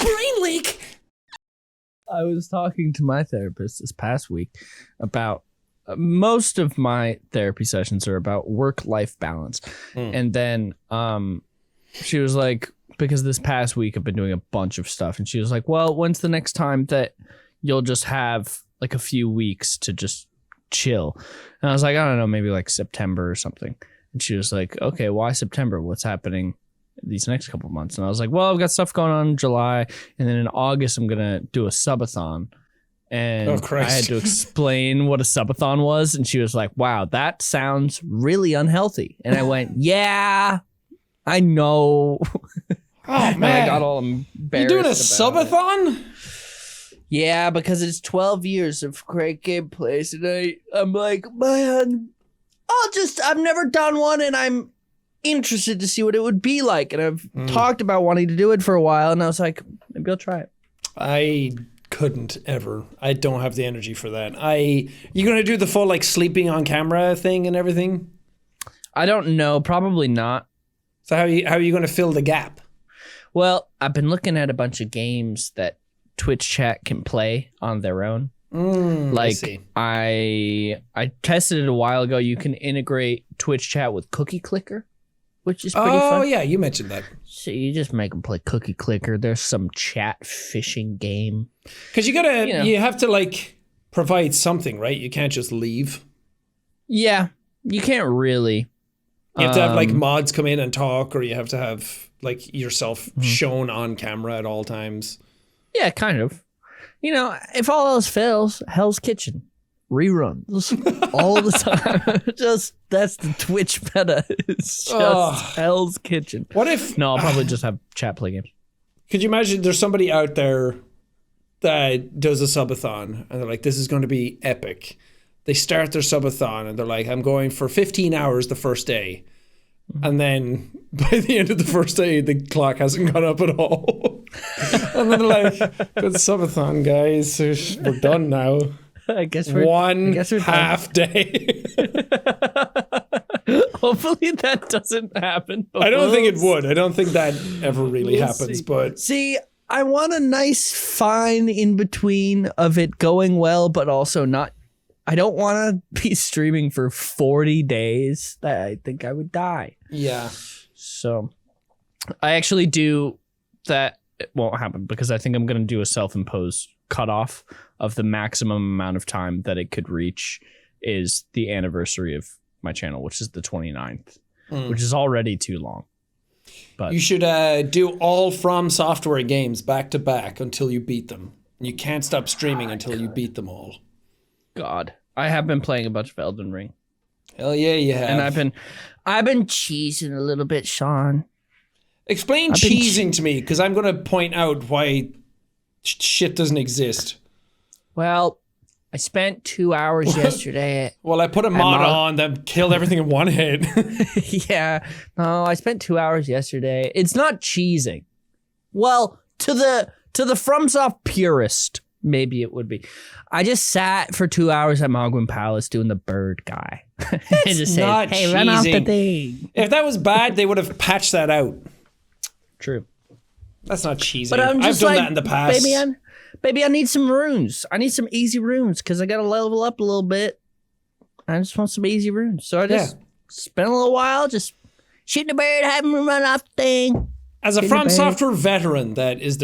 Brain leak. I was talking to my therapist this past week about most of my therapy sessions are about work-life balance. And then she was like, because this past week I've been doing a bunch of stuff, and she was like, well, when's the next time that you'll just have like a few weeks to just chill? And I was like, I don't know, maybe like September or something. And she was like, okay, why September? What's happening these next couple of months? And I was like, well, I've got stuff going on in July, and then in August I'm gonna do a subathon. And I had to explain what a subathon was, and she was like, wow, that sounds really unhealthy. And I went, yeah, I know. Oh man, I got all embarrassed. You doing a about subathon? it. Yeah, because it's 12 years of great gameplays, and I'm like, man, I've never done one, and I'm interested to see what it would be like. And I've talked about wanting to do it for a while, and I was like, maybe I'll try it. I couldn't ever. I don't have the energy for that. You gonna do the full like sleeping on camera thing and everything? I don't know, probably not. So how are you gonna fill the gap? Well, I've been looking at a bunch of games that Twitch chat can play on their own. Like I tested it a while ago. You can integrate Twitch chat with Cookie Clicker, which is pretty fun. Oh yeah, you mentioned that. So you just make them play Cookie Clicker. There's some chat fishing game. Because you have to like provide something, right? You can't just leave. Yeah, you can't really. You have to have like mods come in and talk, or you have to have like yourself shown on camera at all times. Yeah, kind of. You know, if all else fails, Hell's Kitchen reruns all the time. Just that's the Twitch meta. It's just Hell's Kitchen. What if? No, I'll probably just have chat play games. Could you imagine there's somebody out there that does a subathon and they're like, this is going to be epic. They start their subathon and they're like, I'm going for 15 hours the first day. And then by the end of the first day, the clock hasn't gone up at all. And then like, good subathon, guys. We're done now. I guess we're One we're half day. Hopefully that doesn't happen. I don't think it would. I don't think that ever really happens. see. But See, I want a nice fine in between of it going well, but also not. I don't want to be streaming for 40 days. I think I would die. yeah, So I actually do that. It won't happen because I think I'm going to do a self-imposed cutoff of the maximum amount of time that it could reach is the anniversary of my channel, which is the 29th, which is already too long. But you should do all From Software games back to back until you beat them. You can't stop streaming until you beat them all. God, I have been playing a bunch of Elden Ring. Hell yeah, you have. And I've been cheesing a little bit, Sean. Explain cheesing to me, because I'm going to point out why shit doesn't exist. Well, I spent 2 hours yesterday. Well, I put a mod on that killed everything in one hit. Yeah. No, I spent 2 hours yesterday. It's not cheesing. Well, to the FromSoft purist, maybe it would be. I just sat for 2 hours at Mogwin Palace doing the bird guy. It's just not said, hey, run off the cheesing. thing. If that was bad, they would have patched that out. True. That's not cheesing. But I'm just I've done like, that in the past. Baby, I need some runes. I need some easy runes because I got to level up a little bit. I just want some easy runes. So I just spent a little while just shooting the bird, having him run off the thing. As a From Software veteran, that is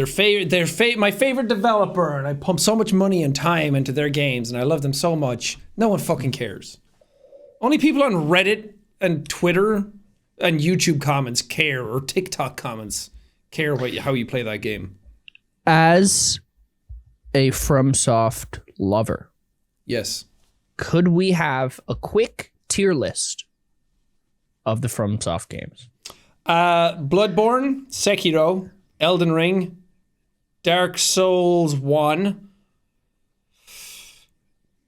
my favorite developer, and I pump so much money and time into their games, and I love them so much. No one fucking cares. Only people on Reddit and Twitter and YouTube comments care, or TikTok comments care about how you play that game. As a FromSoft lover, Yes. could we have a quick tier list of the FromSoft games? Bloodborne, Sekiro, Elden Ring, Dark Souls 1,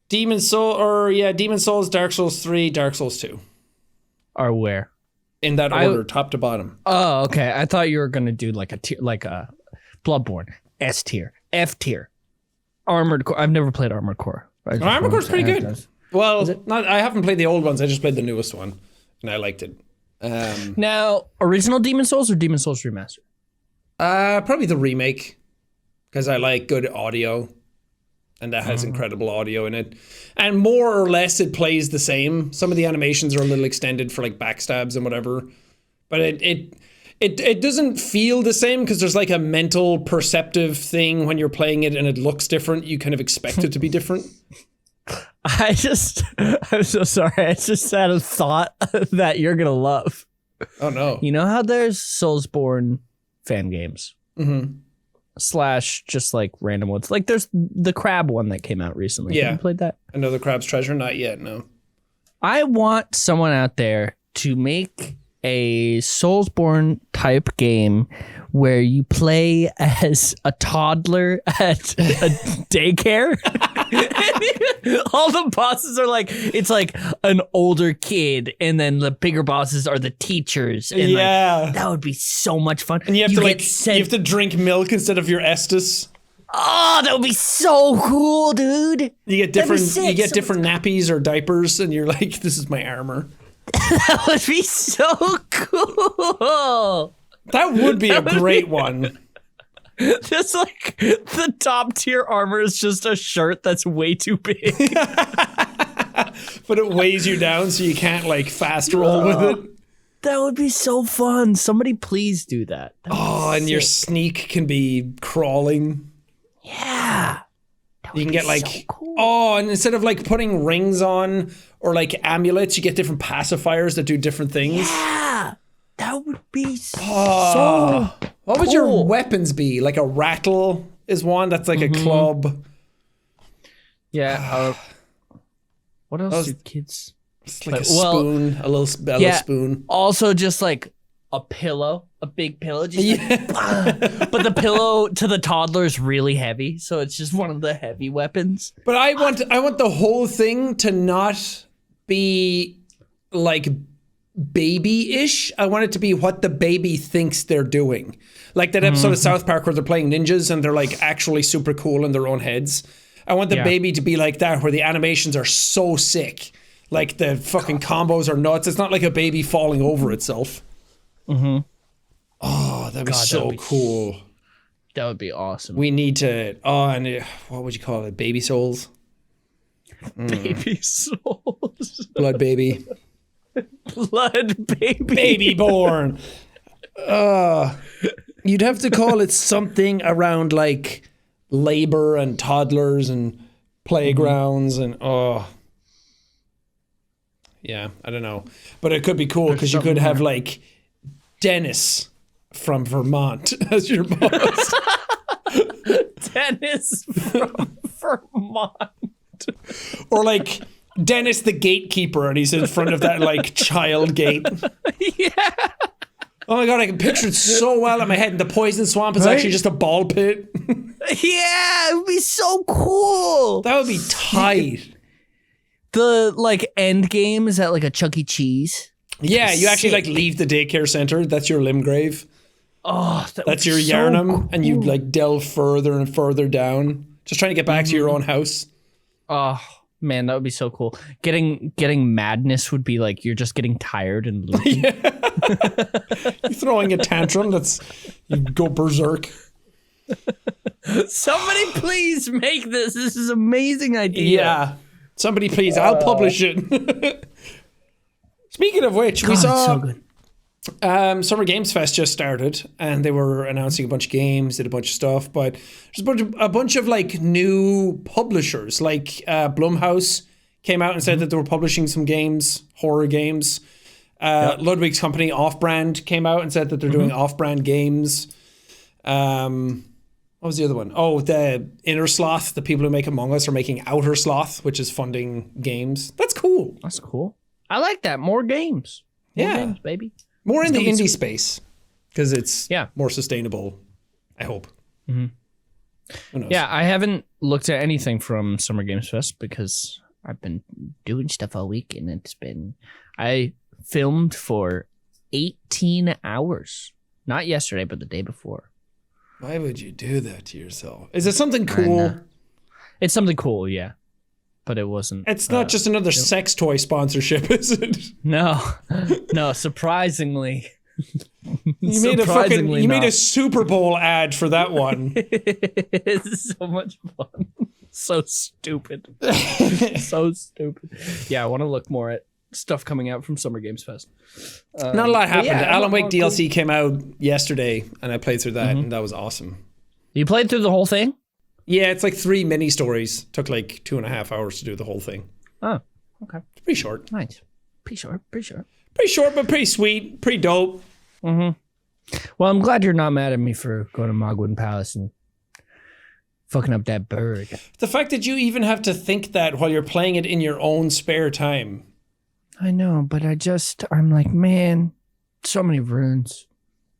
Demon Souls, Dark Souls 3, Dark Souls 2. Or where? In that order, top to bottom. Oh, okay. I thought you were gonna do like a tier, like a Bloodborne, S tier, F tier, Armored Core. I've never played Armored Core. Armored Core's pretty good. Well, I haven't played the old ones. I just played the newest one, and I liked it. Now, original Demon Souls or Demon Souls Remastered? Probably the remake, because I like good audio, and that has incredible audio in it. And more or less, it plays the same. Some of the animations are a little extended for like backstabs and whatever, but it doesn't feel the same because there's like a mental perceptive thing when you're playing it and it looks different. You kind of expect it to be different. I'm so sorry. I just had a thought that you're gonna love. Oh no! You know how there's Soulsborne fan games? Mm-hmm. / just like random ones. Like there's the crab one that came out recently. Yeah. Have you played that? Another Crab's Treasure? Not yet, no. I want someone out there to make a Soulsborne type game where you play as a toddler at a daycare. All the bosses are like, it's like an older kid, and then the bigger bosses are the teachers. And like, that would be so much fun. And you have you have to drink milk instead of your Estus. Oh, that would be so cool, dude. You get different nappies or diapers, and you're like, this is my armor. That would be so cool. That would be a great one. Just like the top tier armor is just a shirt that's way too big. But it weighs you down so you can't like fast roll with it. That would be so fun. Somebody please do that. And your sneak can be crawling. Yeah. You can get like, so cool. And instead of like putting rings on or like amulets, you get different pacifiers that do different things. Yeah. That would be so What would your weapons be? Like a rattle is one that's like a club. Yeah. What else do kids? It's like a spoon, a little spoon. Also just like a pillow, a big pillow. Just but the pillow to the toddler is really heavy, so it's just one of the heavy weapons. But I want the whole thing to not be like baby-ish. I want it to be what the baby thinks they're doing. Like that episode of South Park where they're playing ninjas and they're like actually super cool in their own heads. I want the baby to be like that, where the animations are so sick. Like the fucking combos are nuts. It's not like a baby falling over itself. Oh, that'd be so cool. That would be awesome. We need to, and what would you call it? Baby souls? Baby souls. Blood baby. Blood baby. Baby born. You'd have to call it something around like labor and toddlers and playgrounds and yeah, I don't know, but it could be cool because you could have like Dennis from Vermont as your boss. Dennis from Vermont. Or like Dennis the gatekeeper and he's in front of that like child gate. Yeah. Oh my god, I can picture it so well in my head. And the poison swamp is actually just a ball pit. Yeah, it would be so cool. That would be tight. The like end game is at like a Chuck E. Cheese. Yeah, you actually like leave the daycare center. That's your limb grave. Oh, that's your Yarnum, and you like delve further and further down, just trying to get back to your own house. Oh man, that would be so cool. Getting madness would be like you're just getting tired and losing. You're throwing a tantrum. You go berserk. Somebody please make this. This is an amazing idea. Yeah. Somebody please, I'll publish it. Speaking of which, we saw so good. Summer Games Fest just started, and they were announcing a bunch of games, did a bunch of stuff, but there's a bunch of like new publishers, like Blumhouse came out and said that they were publishing some games, horror games. Ludwig's company, Off-Brand, came out and said that they're doing off-brand games. What was the other one? Oh, the Inner Sloth, the people who make Among Us are making Outer Sloth, which is funding games. That's cool. That's cool. I like that. More games. More games, baby. More in the indie space, because it's more sustainable, I hope. Mm-hmm. Who knows? Yeah, I haven't looked at anything from Summer Games Fest because I've been doing stuff all week, and I filmed for 18 hours. Not yesterday, but the day before. Why would you do that to yourself? Is it something cool? It's something cool, yeah. But it wasn't. It's not just another sex toy sponsorship, is it? No. No, surprisingly. You made a Super Bowl ad for that one. It's so much fun. So stupid. So stupid. Yeah, I want to look more at stuff coming out from Summer Games Fest. Not a lot happened. Alan Wake DLC came out yesterday, and I played through that, and that was awesome. You played through the whole thing? Yeah, it's like 3 mini stories. Took like 2.5 hours to do the whole thing. Oh, okay. It's pretty short. Nice. Pretty short. Pretty short, but pretty sweet. Pretty dope. Well, I'm glad you're not mad at me for going to Mogwin Palace and fucking up that bird. The fact that you even have to think that while you're playing it in your own spare time. I know, but I'm like, man, so many runes.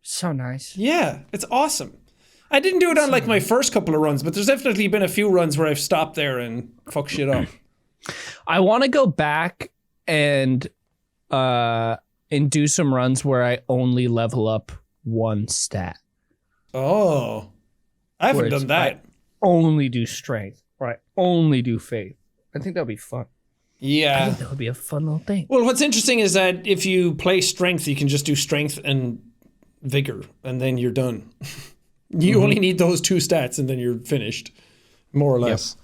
So nice. Yeah, it's awesome. I didn't do it on like my first couple of runs, but there's definitely been a few runs where I've stopped there and fucked shit up. I want to go back and do some runs where I only level up one stat. Oh, I haven't done that. I only do strength, or I only do faith. I think that would be fun. Yeah. I think that would be a fun little thing. Well, what's interesting is that if you play strength, you can just do strength and vigor, and then you're done. You only need those 2 stats, and then you're finished, more or less.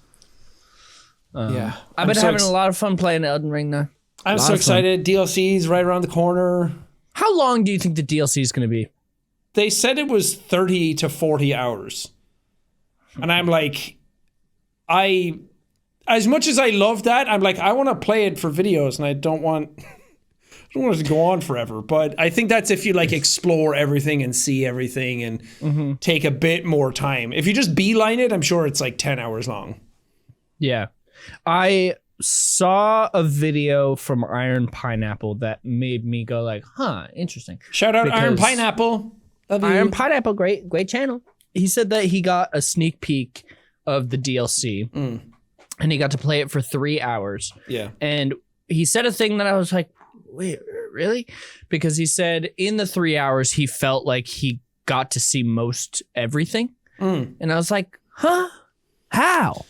Yeah. I've been having a lot of fun playing Elden Ring now. I'm so excited. DLC's right around the corner. How long do you think the DLC is going to be? They said it was 30 to 40 hours. And I'm like, as much as I love that, I'm like, I want to play it for videos, and I don't want it to go on forever. But I think that's if you like explore everything and see everything and take a bit more time. If you just beeline it, I'm sure it's like 10 hours long. Yeah. I saw a video from Iron Pineapple that made me go like, interesting. Shout out Iron Pineapple. Iron Pineapple, great channel. He said that he got a sneak peek of the DLC and he got to play it for 3 hours. Yeah. And he said a thing that I was like, wait, really? Because he said in the 3 hours, he felt like he got to see most everything. And I was like, huh? How?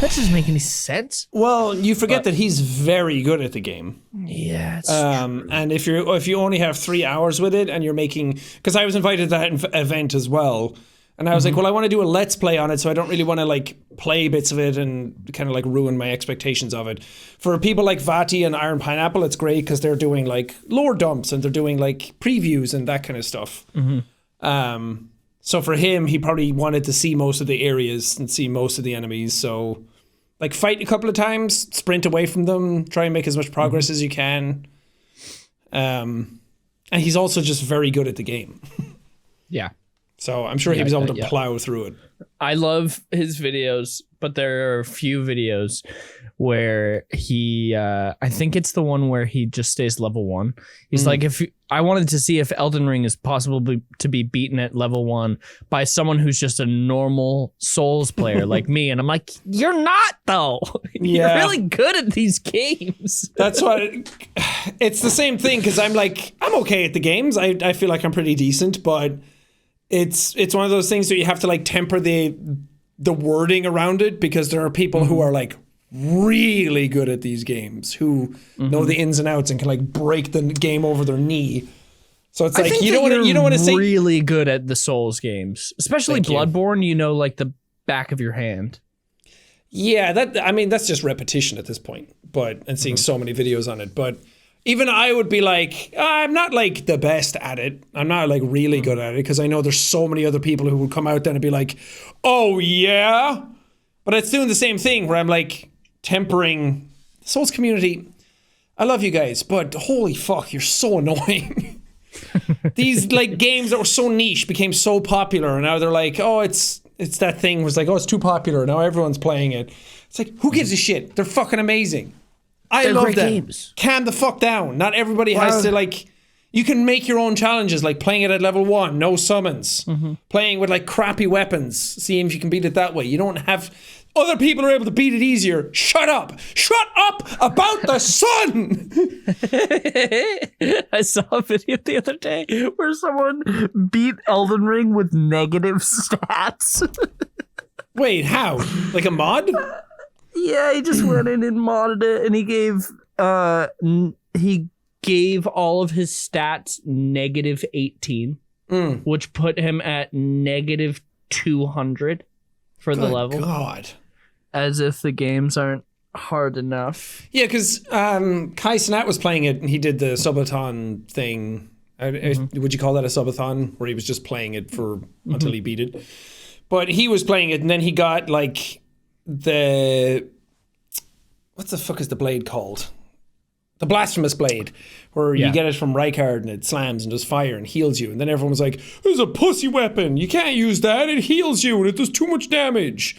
That doesn't make any sense. Well, you forget that he's very good at the game. Yeah. And if you only have 3 hours with it and you're making, because I was invited to that event as well, and I was like, well, I want to do a let's play on it, so I don't really want to like play bits of it and kind of like ruin my expectations of it. For people like Vati and Iron Pineapple, it's great because they're doing like lore dumps and they're doing like previews and that kind of stuff. So for him, he probably wanted to see most of the areas and see most of the enemies. So, like, fight a couple of times, sprint away from them, try and make as much progress as you can. And he's also just very good at the game. Yeah. So I'm sure he was able to plow through it. I love his videos, but there are a few videos where he, I think it's the one where he just stays level 1. He's like, I wanted to see if Elden Ring is possible to be beaten at level 1 by someone who's just a normal Souls player like me. And I'm like, you're not though. You're really good at these games. That's what, it's the same thing. Cause I'm like, I'm okay at the games. I feel like I'm pretty decent, but it's one of those things that you have to like temper the wording around it, because there are people who are like really good at these games who know the ins and outs and can like break the game over their knee. So it's like you don't want to say really good at the Souls games, especially Bloodborne. You know, like the back of your hand. Yeah, that's just repetition at this point. And seeing so many videos on it, but even I would be like, I'm not like the best at it. I'm not like really good at it, because I know there's so many other people who would come out then and be like, oh yeah. But it's doing the same thing where I'm like tempering the Souls community. I love you guys, but holy fuck, you're so annoying. These like games that were so niche became so popular, and now they're like, oh, it's that thing was like, oh, it's too popular. Now everyone's playing it. It's like, who gives a shit? They're fucking amazing. I love them. Games. Calm the fuck down. Not everybody has to like. You can make your own challenges, like playing it at level 1, no summons, playing with like crappy weapons, seeing if you can beat it that way. You don't have. Other people are able to beat it easier. Shut up! Shut up about the sun! I saw a video the other day where someone beat Elden Ring with negative stats. Wait, how? Like a mod? Yeah, he just went in and modded it, and he gave all of his stats negative 18, which put him at negative 200 for the level. God. As if the games aren't hard enough. Yeah, because Kai Cenat was playing it, and he did the subathon thing. Would you call that a subathon? Where he was just playing it for until he beat it. But he was playing it, and then he got like what the fuck is the blade called? The blasphemous blade, where you get it from Rykard and it slams and does fire and heals you. And then everyone was like, "It's a pussy weapon. You can't use that. It heals you and it does too much damage."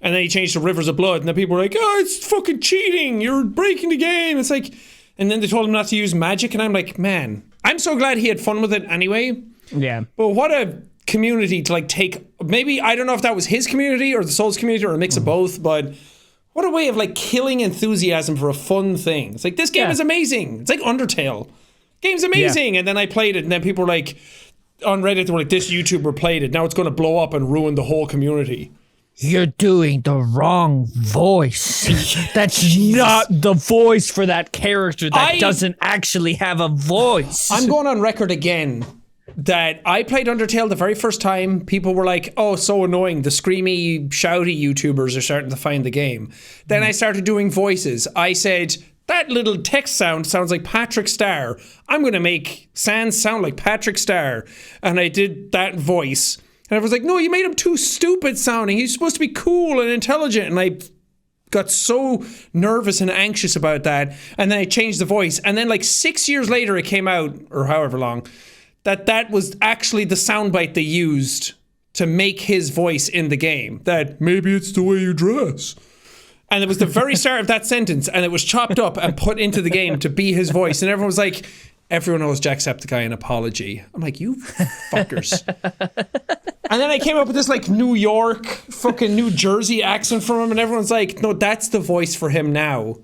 And then he changed to Rivers of Blood, and then people were like, "Oh, it's fucking cheating. You're breaking the game." It's like, and then they told him not to use magic, and I'm like, man, I'm so glad he had fun with it anyway. Yeah. But what a community to like take. Maybe I don't know if that was his community or the Souls community or a mix of both, but what a way of like killing enthusiasm for a fun thing. It's like, this game is amazing. It's like Undertale. Game's amazing. And then I played it, and then people were like, on Reddit, they were like, this YouTuber played it. Now it's going to blow up and ruin the whole community. You're doing the wrong voice. That's not the voice for that character that doesn't actually have a voice. I'm going on record again that I played Undertale the very first time. People were like, oh, so annoying. The screamy, shouty YouTubers are starting to find the game. Then I started doing voices. I said, that little text sounds like Patrick Starr. I'm going to make Sans sound like Patrick Starr. And I did that voice. And everyone's like, no, you made him too stupid sounding. He's supposed to be cool and intelligent. And I got so nervous and anxious about that. And then I changed the voice. And then like 6 years later, it came out, or however long, that was actually the soundbite they used to make his voice in the game. That maybe it's the way you dress. And it was the very start of that sentence. And it was chopped up and put into the game to be his voice. And everyone was like, everyone owes Jacksepticeye an apology. I'm like, you fuckers. And then I came up with this like New York, fucking New Jersey accent from him, and everyone's like, no, that's the voice for him now.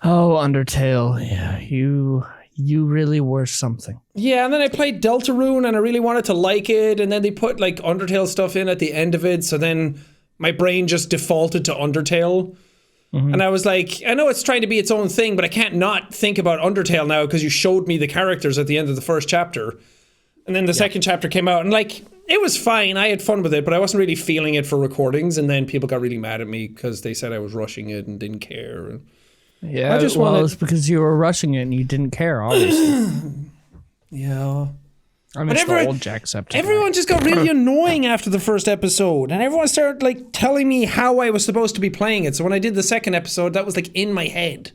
Oh, Undertale. Yeah, you You really were something. Yeah, and then I played Deltarune and I really wanted to like it, and then they put like Undertale stuff in at the end of it, so then my brain just defaulted to Undertale. And I was like, I know it's trying to be its own thing, but I can't not think about Undertale now because you showed me the characters at the end of the first chapter. And then the second chapter came out, and like, it was fine. I had fun with it, but I wasn't really feeling it for recordings, and then people got really mad at me because they said I was rushing it and didn't care. Yeah, I just well, wanted- it's because you were rushing it and you didn't care, obviously. Yeah. I missed everyone- the old Jacksepticeye. Everyone just got really annoying after the first episode, and everyone started like telling me how I was supposed to be playing it. So when I did the second episode, that was like in my head.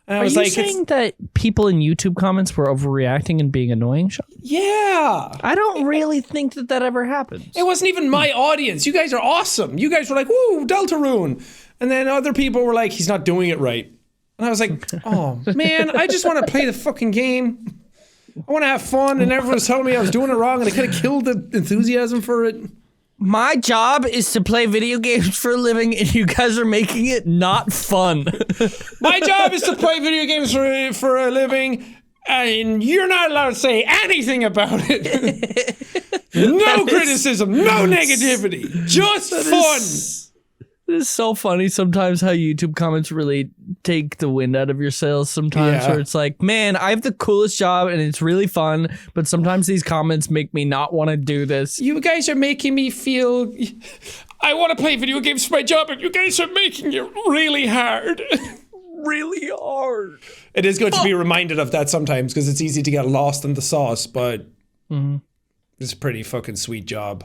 And I Are was you like, saying that people in YouTube comments were overreacting and being annoying, Sean? yeah. I don't really think that ever happens. It wasn't even my audience. You guys are awesome. You guys were like, woo, Deltarune. And then other people were like, he's not doing it right. And I was like, oh, man, I just want to play the fucking game. I want to have fun. And everyone was telling me I was doing it wrong, and I kind of killed the enthusiasm for it. My job is to play video games for a living, and you guys are making it not fun. My job is to play video games for a living, and you're not allowed to say anything about it. No criticism, no negativity, just fun. It is so funny sometimes how YouTube comments really take the wind out of your sails sometimes, Yeah. where it's like, man, I have the coolest job and it's really fun, but sometimes these comments make me not want to do this. You guys are making me feel I want to play video games for my job, and you guys are making it really hard. Really hard. It is good to be reminded of that sometimes because it's easy to get lost in the sauce, but it's a pretty fucking sweet job.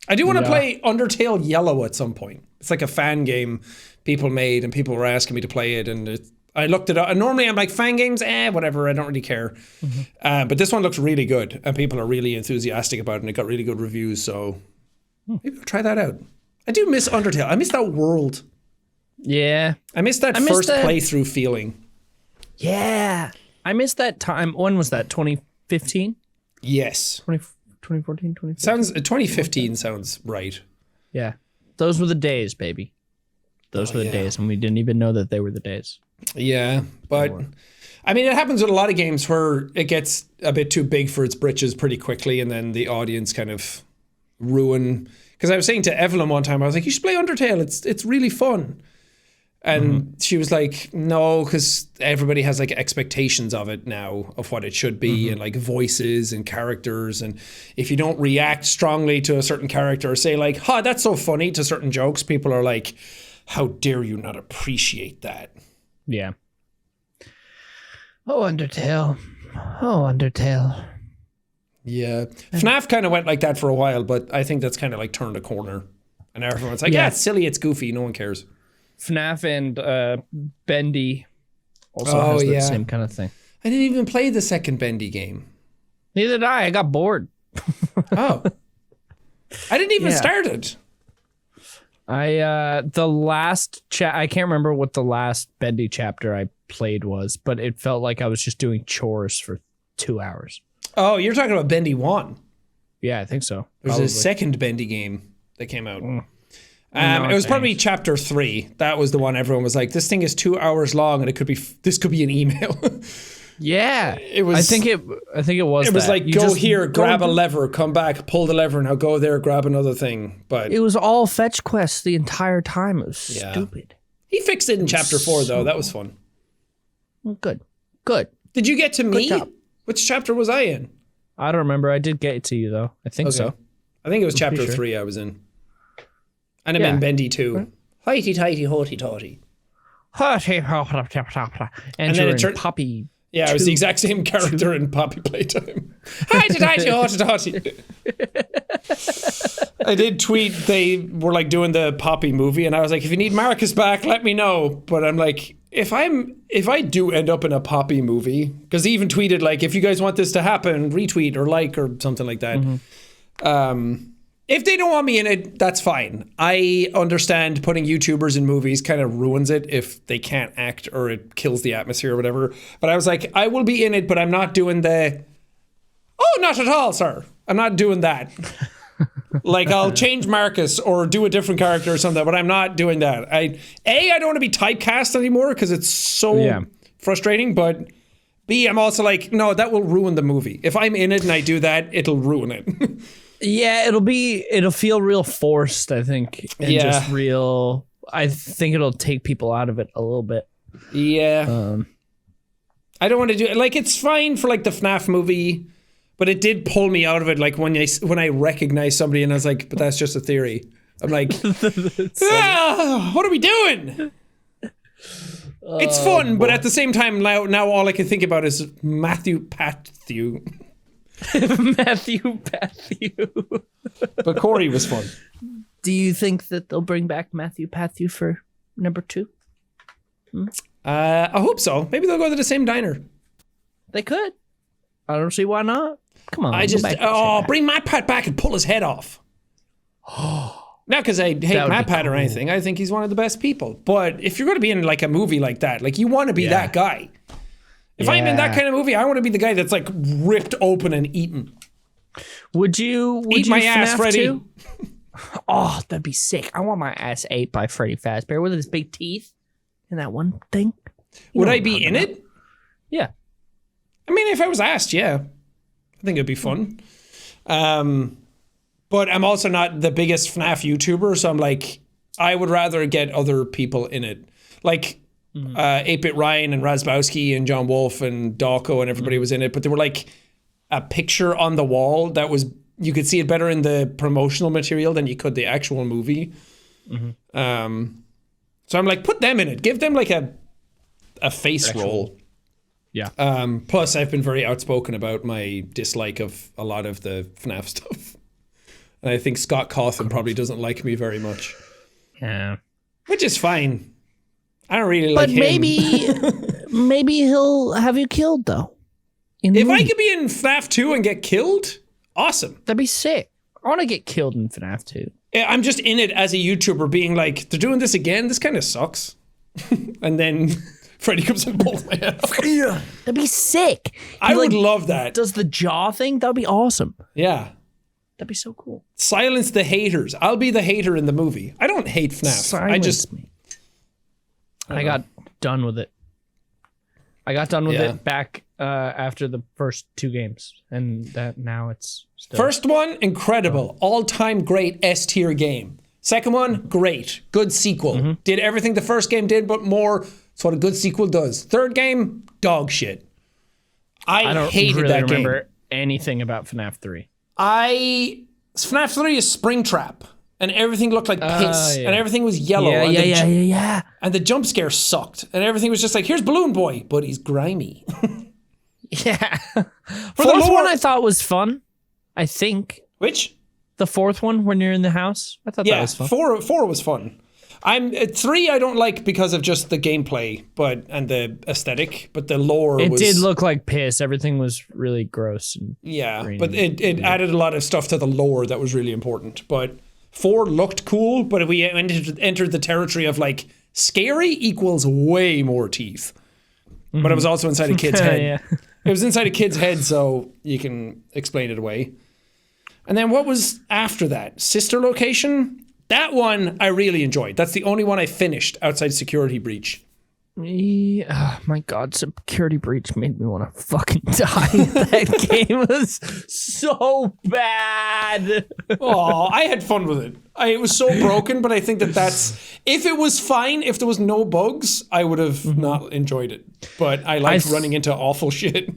I do want to play Undertale Yellow at some point. It's like a fan game people made, and people were asking me to play it, and I looked it up. And normally I'm like, fan games, whatever, I don't really care. But this one looks really good, and people are really enthusiastic about it, and it got really good reviews, so maybe I'll try that out. I do miss Undertale. I miss that world. Yeah. I miss that first playthrough feeling. Yeah. I missed that time. When was that? 2015? Yes. 2014, 2015? 2015 sounds right. Yeah. Those were the days, baby. Those were the days, and we didn't even know that they were the days. Yeah, but I mean, it happens with a lot of games where it gets a bit too big for its britches pretty quickly, and then the audience kind of ruin. Because I was saying to Evelyn one time, I was like, you should play Undertale. It's really fun. And she was like, no, because everybody has like expectations of it now, of what it should be, and like voices and characters. And if you don't react strongly to a certain character or say like, oh, that's so funny to certain jokes, people are like, how dare you not appreciate that? Yeah. Oh, Undertale. Oh, Undertale. Yeah. FNAF kind of went like that for a while, but I think that's kind of like turned a corner. And now everyone's like, yeah, it's silly, it's goofy, no one cares. FNAF and Bendy also has the same kind of thing. I didn't even play the second Bendy game. Neither did I. I got bored. Oh. I didn't even start it. The last I can't remember what the last Bendy chapter I played was, but it felt like I was just doing chores for 2 hours. Oh, you're talking about Bendy 1. Yeah, I think so. There's a second Bendy game that came out. No, it was probably chapter 3. That was the one everyone was like, this thing is 2 hours long, and this could be an email. Yeah, it was. I think it was. It was that. like, You go just here, grab a lever, come back, pull the lever, now go there, grab another thing. But It was all fetch quests the entire time. It was stupid. he fixed it in chapter 4, though. That was fun. Good. Did you get to me? job. Which chapter was I in? I don't remember. I did get it to you though. I think so. I think it was chapter pretty sure. 3 I was in. And I'm in Bendy 2. Highty tighty, haughty totty. And then you're it in turned- Poppy. Yeah, it was the exact same character in Poppy Playtime. Highty tighty, haughty totty. I did tweet they were like doing the Poppy movie, and I was like, if you need Marcus back, let me know. But I'm like, if I do end up in a Poppy movie, because he even tweeted like, if you guys want this to happen, retweet or like or something like that. If they don't want me in it, that's fine. I understand putting YouTubers in movies kind of ruins it if they can't act or it kills the atmosphere or whatever. But I was like, I will be in it, but I'm not doing not at all, sir. I'm not doing that. Like, I'll change Marcus or do a different character or something, but I'm not doing that. I don't want to be typecast anymore because it's so frustrating, but B, I'm also like, no, that will ruin the movie. If I'm in it and I do that, it'll ruin it. Yeah, it'll feel real forced, I think. And just real, I think it'll take people out of it a little bit. Yeah. I don't want to do it. Like, it's fine for like the FNAF movie, but it did pull me out of it. Like when I recognized somebody and I was like, but that's just a theory. I'm like, what are we doing? It's fun, but at the same time, now all I can think about is Matthew Patthew. Matthew Patthew. But Corey was fun. Do you think that they'll bring back Matthew Patthew for number 2? I hope so. Maybe they'll go to the same diner. They could. I don't see why not. Come on. Bring Matt Pat back and pull his head off. Not because I hate Matt Pat or anything. I think he's one of the best people. But if you're going to be in like a movie like that, like you want to be that guy. If I'm in that kind of movie, I want to be the guy that's like ripped open and eaten. Would you eat my ass, Freddy? Too? Oh, that'd be sick. I want my ass ate by Freddy Fazbear with his big teeth and that one thing. Would I be in it? Yeah. I mean, if I was asked, yeah. I think it'd be fun. But I'm also not the biggest FNAF YouTuber, so I'm like, I would rather get other people in it. Like 8-Bit Ryan and Razbowski and John Wolfe and Dawko and everybody was in it, but they were like a picture on the wall that was, you could see it better in the promotional material than you could the actual movie. So I'm like, put them in it. Give them like a face role. Yeah. Plus, I've been very outspoken about my dislike of a lot of the FNAF stuff. And I think Scott Cawthon probably doesn't like me very much. Yeah. Which is fine. I don't really like him. But maybe he'll have you killed, though. If I could be in FNAF 2 and get killed, awesome. That'd be sick. I want to get killed in FNAF 2. I'm just in it as a YouTuber being like, they're doing this again? This kind of sucks. And then Freddy comes and pulls my head off. Yeah, that'd be sick. I would love that. Does the jaw thing? That'd be awesome. Yeah. That'd be so cool. Silence the haters. I'll be the hater in the movie. I don't hate FNAF. I got done with it. I got done with it back after the first 2 games, and that now it's still. First one, incredible, all-time great S-tier game. Second one, great, good sequel. Did everything the first game did, but more. That's what a good sequel does. Third game, dog shit. I don't hated really that game. Remember anything about FNAF 3. FNAF 3 is Springtrap, and everything looked like piss, and everything was yellow. Yeah. And the jump scare sucked, and everything was just like, here's Balloon Boy, but he's grimy. Yeah. Fourth one I thought was fun, I think. Which? The fourth one when you're in the house. I thought that was fun. 4 was fun. 3 I don't like because of just the gameplay and the aesthetic, but the lore it did look like piss. Everything was really gross. And but it added a lot of stuff to the lore that was really important. But 4 looked cool, but we entered the territory of like scary equals way more teeth. But it was also inside a kid's head. It was inside a kid's head, so you can explain it away. And then what was after that? Sister Location? That one I really enjoyed. That's the only one I finished outside Security Breach. Oh my God, Security Breach made me want to fucking die. That game was so bad. Oh, I had fun with it. It was so broken, but I think that's... If it was fine, if there was no bugs, I would have not enjoyed it. But I liked running into awful shit.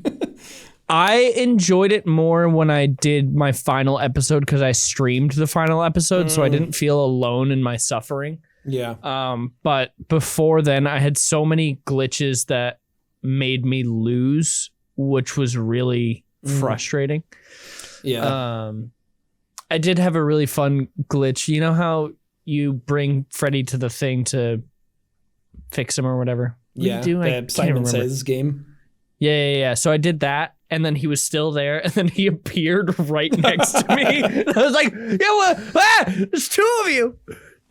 I enjoyed it more when I did my final episode because I streamed the final episode, so I didn't feel alone in my suffering. Yeah. But before then, I had so many glitches that made me lose, which was really frustrating. Yeah. I did have a really fun glitch. You know how you bring Freddy to the thing to fix him or whatever? The Simon Says game. Yeah. So I did that, and then he was still there, and then he appeared right next to me. I was like, there's 2 of you.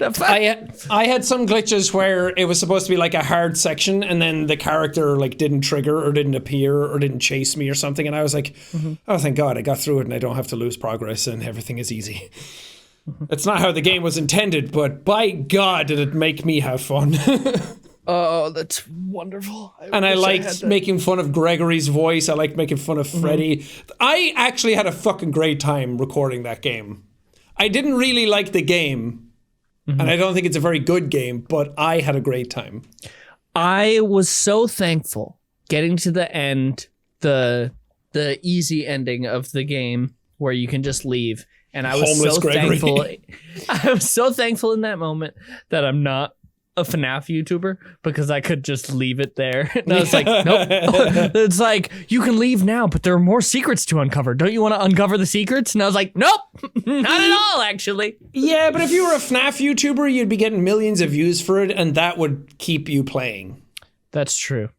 I had some glitches where it was supposed to be like a hard section, and then the character like didn't trigger or didn't appear or didn't chase me or something, and I was like, oh, thank God I got through it and I don't have to lose progress and everything is easy. It's not how the game was intended, but by God did it make me have fun. Oh, that's wonderful. And I liked making fun of Gregory's voice. I liked making fun of Freddy. I actually had a fucking great time recording that game. I didn't really like the game, and I don't think it's a very good game, but I had a great time. I was so thankful getting to the end, the easy ending of the game where you can just leave. And I was Homeless so Gregory. thankful. I was so thankful in that moment that I'm not a FNAF YouTuber because I could just leave it there. And I was like, nope. It's like, you can leave now, but there are more secrets to uncover. Don't you want to uncover the secrets? And I was like, nope, not at all, actually. Yeah, but if you were a FNAF YouTuber, you'd be getting millions of views for it, and that would keep you playing. That's true.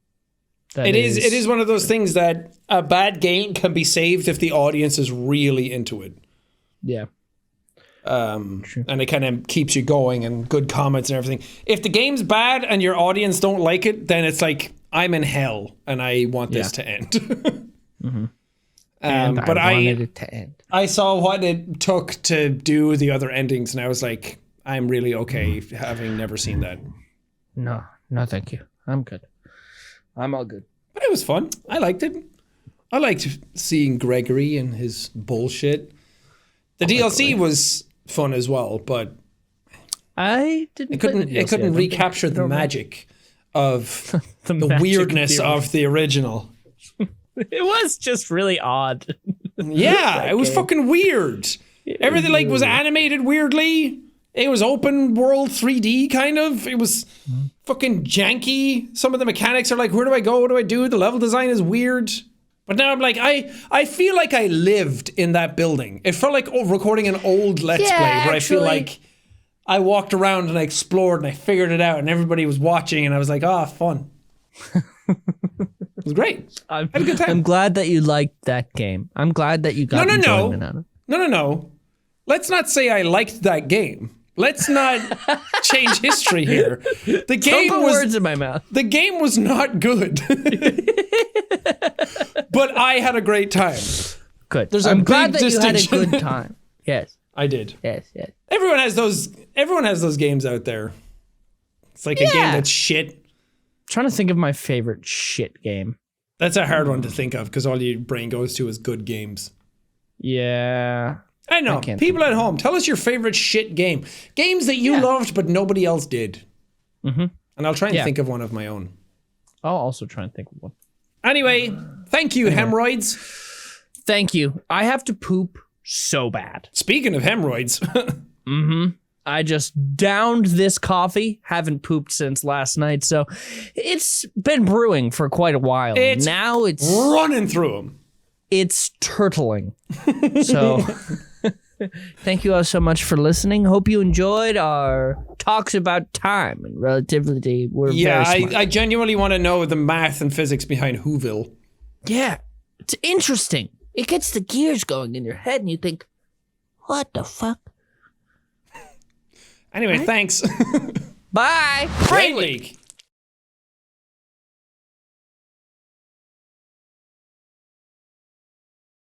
It is one of those things that a bad game can be saved if the audience is really into it. Yeah. And it kind of keeps you going and good comments and everything. If the game's bad and your audience don't like it, then it's like, I'm in hell and I want this to end. But I wanted it to end. I saw what it took to do the other endings and I was like, I'm really okay having never seen that. No, thank you. I'm good. I'm all good. But it was fun. I liked it. I liked seeing Gregory and his bullshit. The DLC was fun as well, but I didn't. It couldn't recapture the magic of the weirdness of the original. It was just really odd. Yeah, it was fucking weird. Everything like was animated weirdly. It was open world 3D kind of. It was fucking janky. Some of the mechanics are like, where do I go? What do I do? The level design is weird. But now I'm like, I feel like I lived in that building. It felt like recording an old Let's Play where I feel like I walked around and I explored and I figured it out and everybody was watching and I was like, fun. It was great. I had a good time. I'm glad that you liked that game. I'm glad that you got enjoyment out of it. No. Let's not say I liked that game. Let's not change history here. The game Don't put words in my mouth. The game was not good. But I had a great time. Good. I'm glad that you had a good time. Yes. I did. Yes. Everyone has those games out there. It's like a game that's shit. I'm trying to think of my favorite shit game. That's a hard one to think of because all your brain goes to is good games. Yeah. I know. People at home, tell us your favorite shit game. Games that you loved but nobody else did. And I'll try and think of one of my own. I'll also try and think of one. Anyway, thank you, hemorrhoids. Thank you. I have to poop so bad. Speaking of hemorrhoids. I just downed this coffee. Haven't pooped since last night, so it's been brewing for quite a while. Now it's running through them. It's turtling. So thank you all so much for listening. Hope you enjoyed our talks about time and relativity. We're very smart. I genuinely want to know the math and physics behind Whoville. Yeah, it's interesting. It gets the gears going in your head and you think, what the fuck? Anyway, thanks. Bye. Brain Leak.